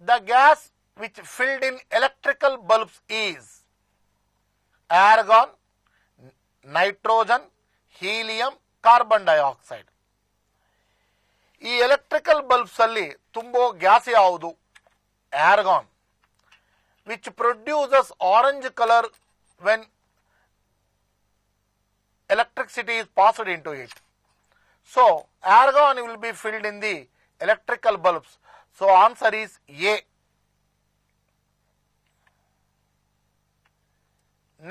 The gas which filled in electrical bulbs is argon, nitrogen, helium, carbon dioxide. ಈ electrical bulbs ಅಲ್ಲಿ ತುಂಬೋ gas ಯಾವುದು? Argon, which produces orange color when electricity is passed into it. So argon will be filled in the electrical bulbs. So answer is A.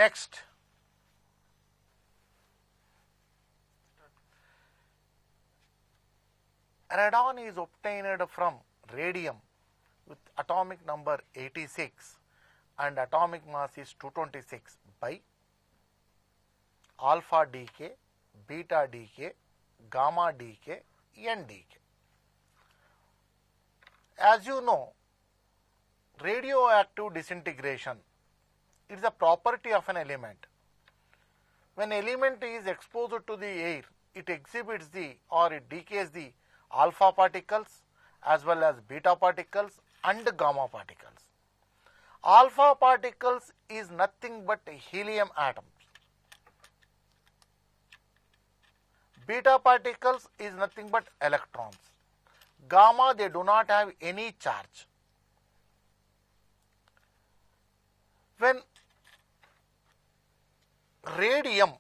Next, radon is obtained from radium with atomic number 86 and atomic mass is 226 by alpha decay, beta decay, gamma decay, N decay. As you know, radioactive disintegration is a property of an element. When element is exposed to the air, it exhibits the or it decays the alpha particles as well as beta particles and gamma particles. Alpha particles is nothing but helium atoms. Beta particles is nothing but electrons. Gamma, they do not have any charge. When radium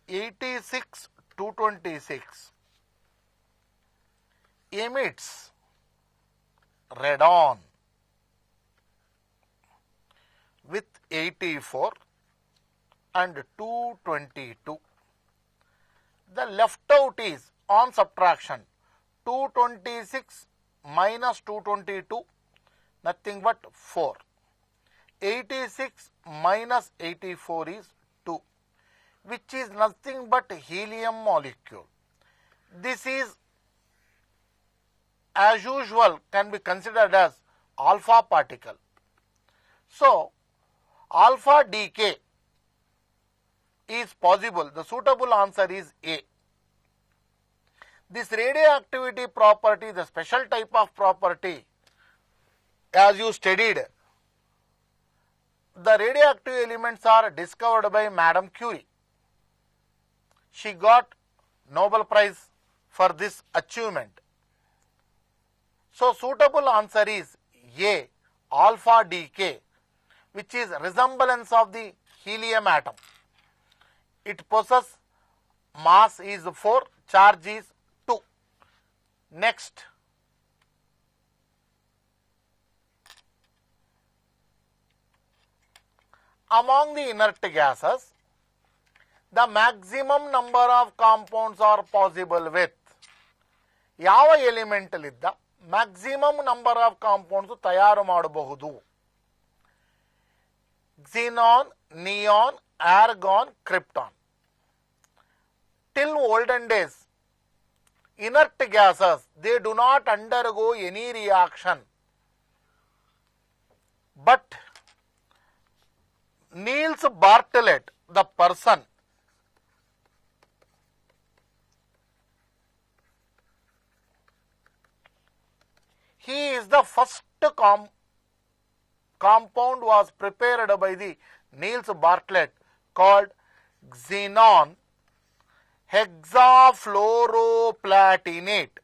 (86-226) emits radon with 84 and 222. The left out is on subtraction 226 minus 222 nothing but 4. 86 minus 84 is 2, which is nothing but helium molecule. This is as usual can be considered as alpha particle. So alpha decay is possible. The suitable answer is A. This radioactivity property, the special type of property, as you studied, the radioactive elements are discovered by Madame Curie. She got Nobel Prize for this achievement. So suitable answer is A, alpha decay, which is resemblance of the helium atom. It possesses mass is 4, charge is 2. Next, among the inert gases, the maximum number of compounds are possible with. ಯಾವ element ಅಲ್ಲಿದ್ದ maximum number of compounds ತಯಾರು ಮಾಡಬಹುದು? xenon, neon, argon, krypton. Till olden days, inert gases, they do not undergo any reaction. But Niels Bartlett, the person, he is the first compound was prepared by the Niels Bartlett called xenon hexafluoroplatinate.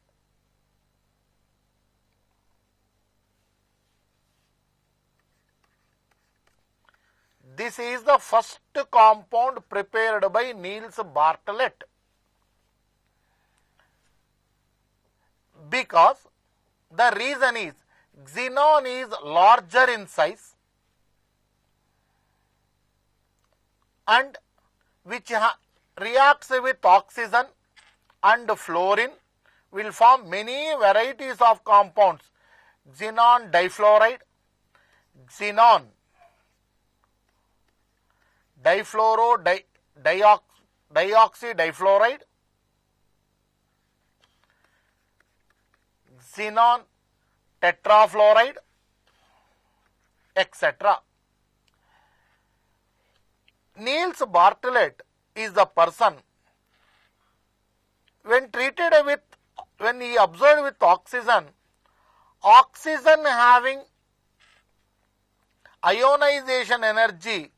This is the first compound prepared by Niels Bartlett, because the reason is xenon is larger in size and which reacts with oxygen and fluorine will form many varieties of compounds: xenon difluoride, xenon dioxydifluoride, xenon tetrafluoride, etc. Niels Bartlett is the person when he observed with oxygen having ionization energy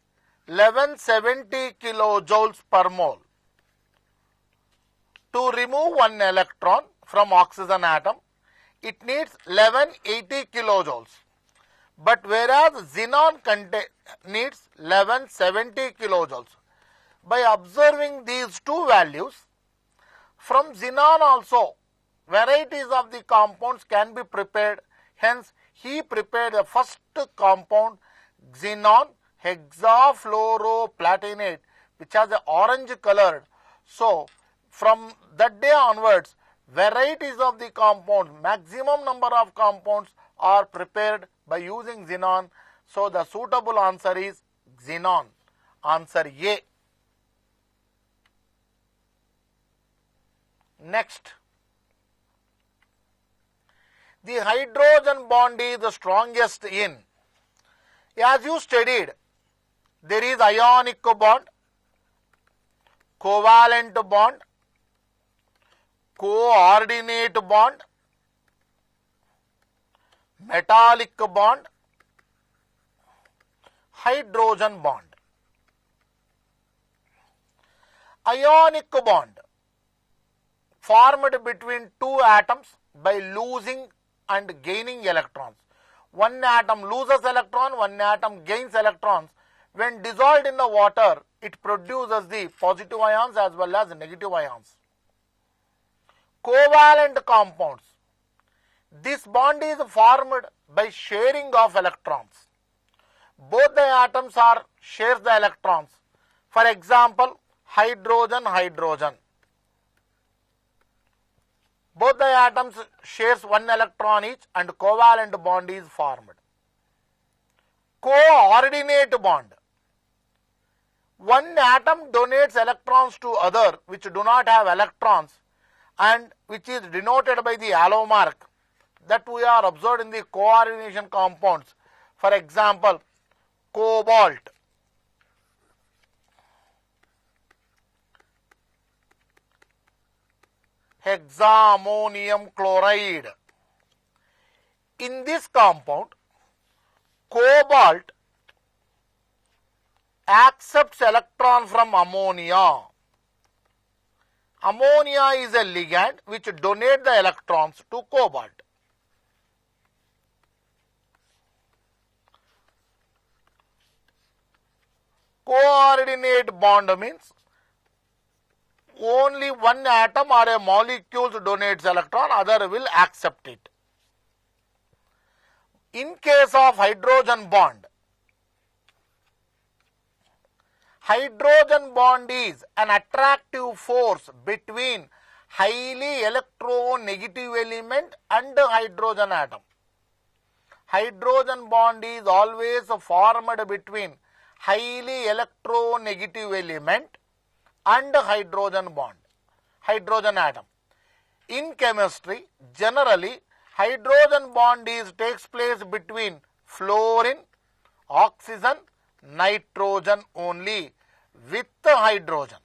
1170 kilojoules per mole. To remove one electron from oxygen atom, it needs 1180 kilojoules. But whereas xenon needs 1170 kilojoules. By observing these two values, from xenon also varieties of the compounds can be prepared. Hence, he prepared the first compound, xenon hexafluoroplatinate, which has an orange colored. So, from that day onwards, varieties of the compounds, maximum number of compounds are prepared by using xenon. So, the suitable answer is xenon. Answer A. Next, the hydrogen bond is the strongest in. As you studied, there is ionic bond, covalent bond, coordinate bond, metallic bond, hydrogen bond. Ionic bond formed between two atoms by losing and gaining electrons. One atom loses electron, one atom gains electrons. When dissolved in the water, it produces the positive ions as well as negative ions. Covalent compounds. This bond is formed by sharing of electrons. Both the atoms shares the electrons. For example, hydrogen. Both the atoms shares one electron each and covalent bond is formed. Coordinate bond. One atom donates electrons to other which do not have electrons and which is denoted by the allo mark that we are observed in the coordination compounds. For example, cobalt, hexammonium chloride. In this compound, cobalt accepts electron from ammonia. Ammonia is a ligand which donates the electrons to cobalt. Coordinate bond means only one atom or a molecule donates electron, other will accept it. In case of hydrogen bond is an attractive force between highly electronegative element and hydrogen atom. Hydrogen bond is always formed between highly electronegative element and hydrogen atom. In chemistry, generally hydrogen bond takes place between fluorine, oxygen, nitrogen only with hydrogen.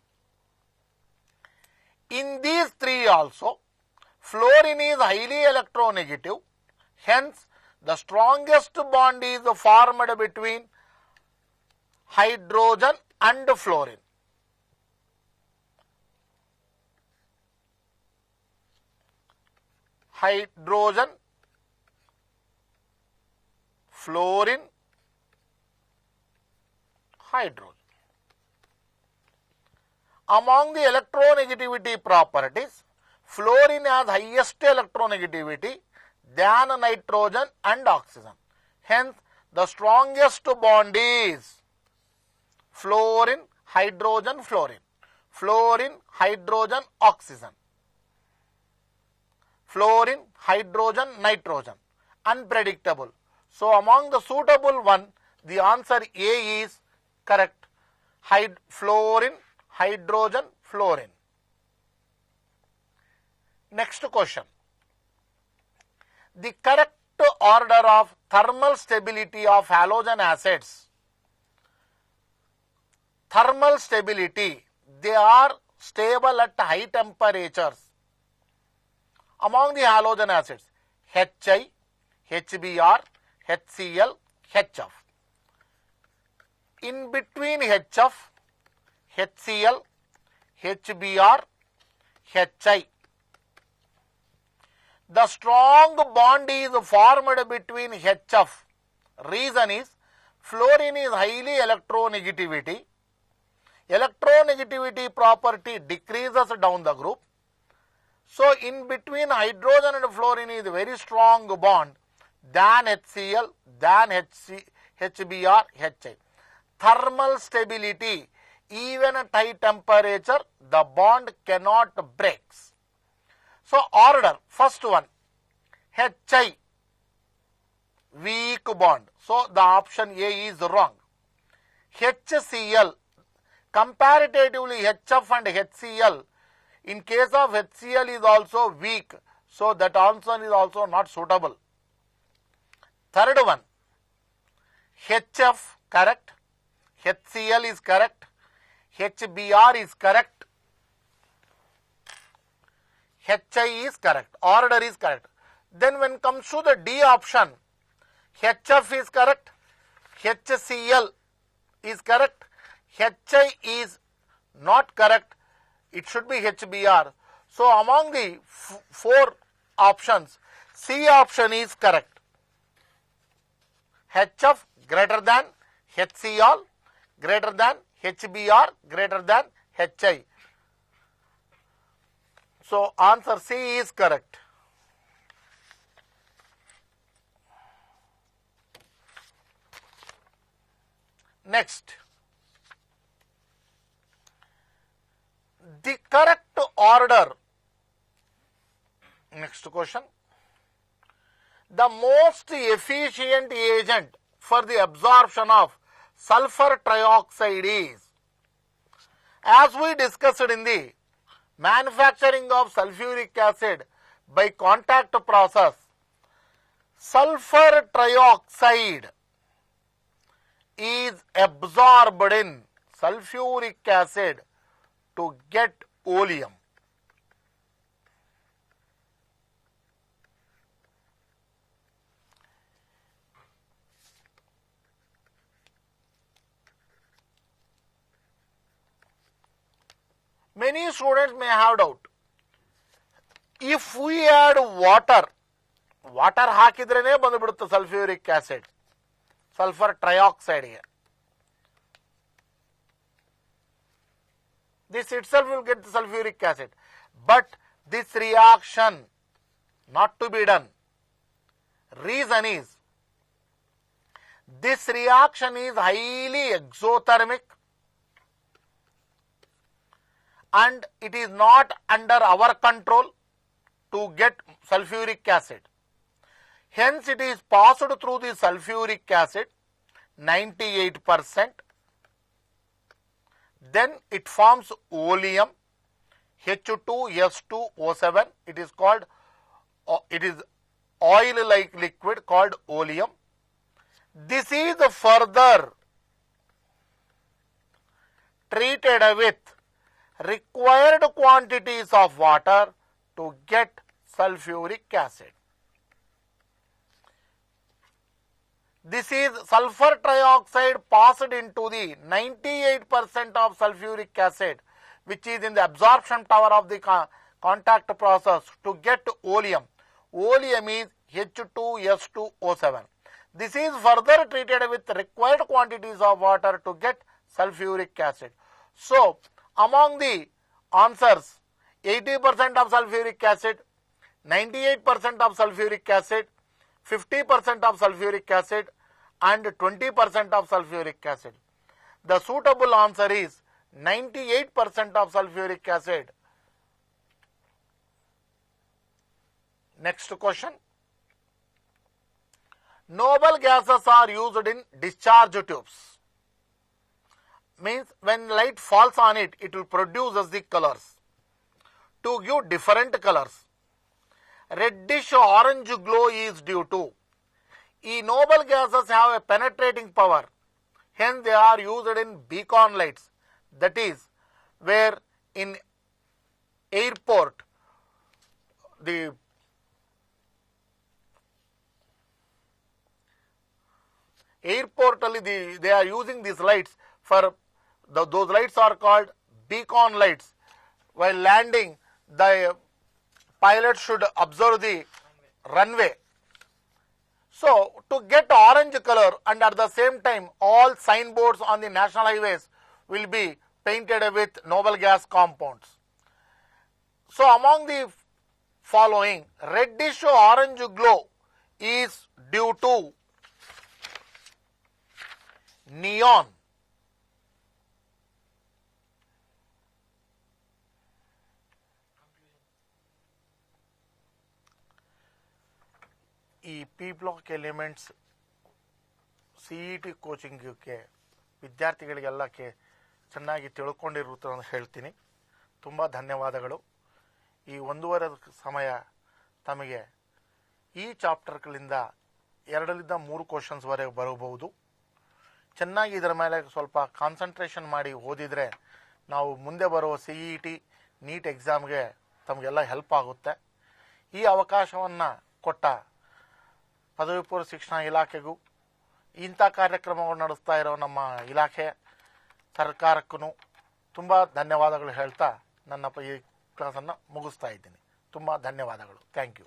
In these three also, fluorine is highly electronegative. Hence, the strongest bond is formed between hydrogen and fluorine. Hydrogen, fluorine, hydrogen. Among the electronegativity properties, fluorine has highest electronegativity than nitrogen and oxygen. Hence, the strongest bond is fluorine, hydrogen, fluorine. Fluorine, hydrogen, oxygen. Fluorine, hydrogen, nitrogen. Unpredictable. So, among the suitable one, the answer A is correct. Fluorine, hydrogen, fluorine. Next question. The correct order of thermal stability of halogen acids. Thermal stability, they are stable at high temperatures. Among the halogen acids, HI, HBr, HCl, HF. In between HF, HCl, HBr, HI. The strong bond is formed between HF. Reason is fluorine is highly electronegativity. Electronegativity property decreases down the group. So, in between hydrogen and fluorine is a very strong bond than HCl, than HBr, HI. Thermal stability, even at high temperature, the bond cannot break. So, order, first one, HI, weak bond. So, the option A is wrong. HCl, comparatively HF and HCl, in case of HCl is also weak. So, that answer is also not suitable. Third one, HF correct, HCl is correct, HBr is correct, HI is correct, order is correct. Then when comes to the D option, HF is correct, HCl is correct, HI is not correct, it should be HBr. So, among the four options, C option is correct. HF greater than HCl, greater than HBr, greater than HI. So, answer C is correct. Next, the correct order. Next question. The most efficient agent for the absorption of sulfur trioxide is, as we discussed in the manufacturing of sulfuric acid by contact process, sulfur trioxide is absorbed in sulfuric acid to get oleum. Many students may have doubt. If we add water ಹಾಕಿದ್ರೇನೆ ಬಂದುಬಿಡುತ್ತೆ sulfuric acid, sulfur trioxide here. This itself will get the sulfuric acid. But this reaction not to be done. Reason is, this reaction is highly exothermic and it is not under our control to get sulfuric acid. Hence, it is passed through the sulfuric acid 98%. Then it forms oleum H2S2O7. It is called, it is oil-like liquid called oleum. This is further treated with required quantities of water to get sulfuric acid. This is sulfur trioxide passed into the 98% of sulfuric acid, which is in the absorption tower of the contact process to get oleum. Oleum is H2S2O7. This is further treated with required quantities of water to get sulfuric acid. So, among the answers, 80% of sulfuric acid, 98% of sulfuric acid, 50% of sulfuric acid and 20% of sulfuric acid. The suitable answer is 98% of sulfuric acid. Next question. Noble gases are used in discharge tubes. Means when light falls on it, it will produce the colors. To give different colors. Reddish orange glow is due to. Noble gases have a penetrating power. Hence they are used in beacon lights. That is where in airport the airport only they are using these lights for those lights are called beacon lights. While landing, the pilot should observe the runway. So to get orange color, and at the same time all signboards on the national highways will be painted with noble gas compounds. So among the following, reddish orange glow is due to neon, ಈ P block elements CET ಕೋಚಿಂಗ್ಗೆ ವಿದ್ಯಾರ್ಥಿಗಳಿಗೆಲ್ಲ ಚೆನ್ನಾಗಿ ತಿಳ್ಕೊಂಡಿರುತ್ತೆ ಅಂತ ಹೇಳ್ತೀನಿ. ತುಂಬ ಧನ್ಯವಾದಗಳು. ಈ ಒಂದೂವರೆ ಸಮಯ ತಮಗೆ ಈ ಚಾಪ್ಟರ್ಗಳಿಂದ 2ರಿಂದ 3 ಕ್ವಶನ್ಸ್ ವರೆಗೆ ಬರಬಹುದು. ಚೆನ್ನಾಗಿ ಇದರ ಮೇಲೆ ಸ್ವಲ್ಪ ಕಾನ್ಸಂಟ್ರೇಷನ್ ಮಾಡಿ ಓದಿದರೆ ನಾವು ಮುಂದೆ ಬರುವ CET ನೀಟ್ ಎಕ್ಸಾಮ್ಗೆ ತಮಗೆಲ್ಲ ಹೆಲ್ಪ್ ಆಗುತ್ತೆ. ಈ ಅವಕಾಶವನ್ನು ಕೊಟ್ಟ ಪದವಿ ಪೂರ್ವ ಶಿಕ್ಷಣ ಇಲಾಖೆಗೂ ಇಂಥ ಕಾರ್ಯಕ್ರಮಗಳು ನಡೆಸ್ತಾ ಇರೋ ನಮ್ಮ ಇಲಾಖೆ ಸರ್ಕಾರಕ್ಕೂ ತುಂಬ ಧನ್ಯವಾದಗಳು ಹೇಳ್ತಾ ನನ್ನ ಈ ಕ್ಲಾಸನ್ನು ಮುಗಿಸ್ತಾ ಇದ್ದೀನಿ. ತುಂಬ ಧನ್ಯವಾದಗಳು. Thank you.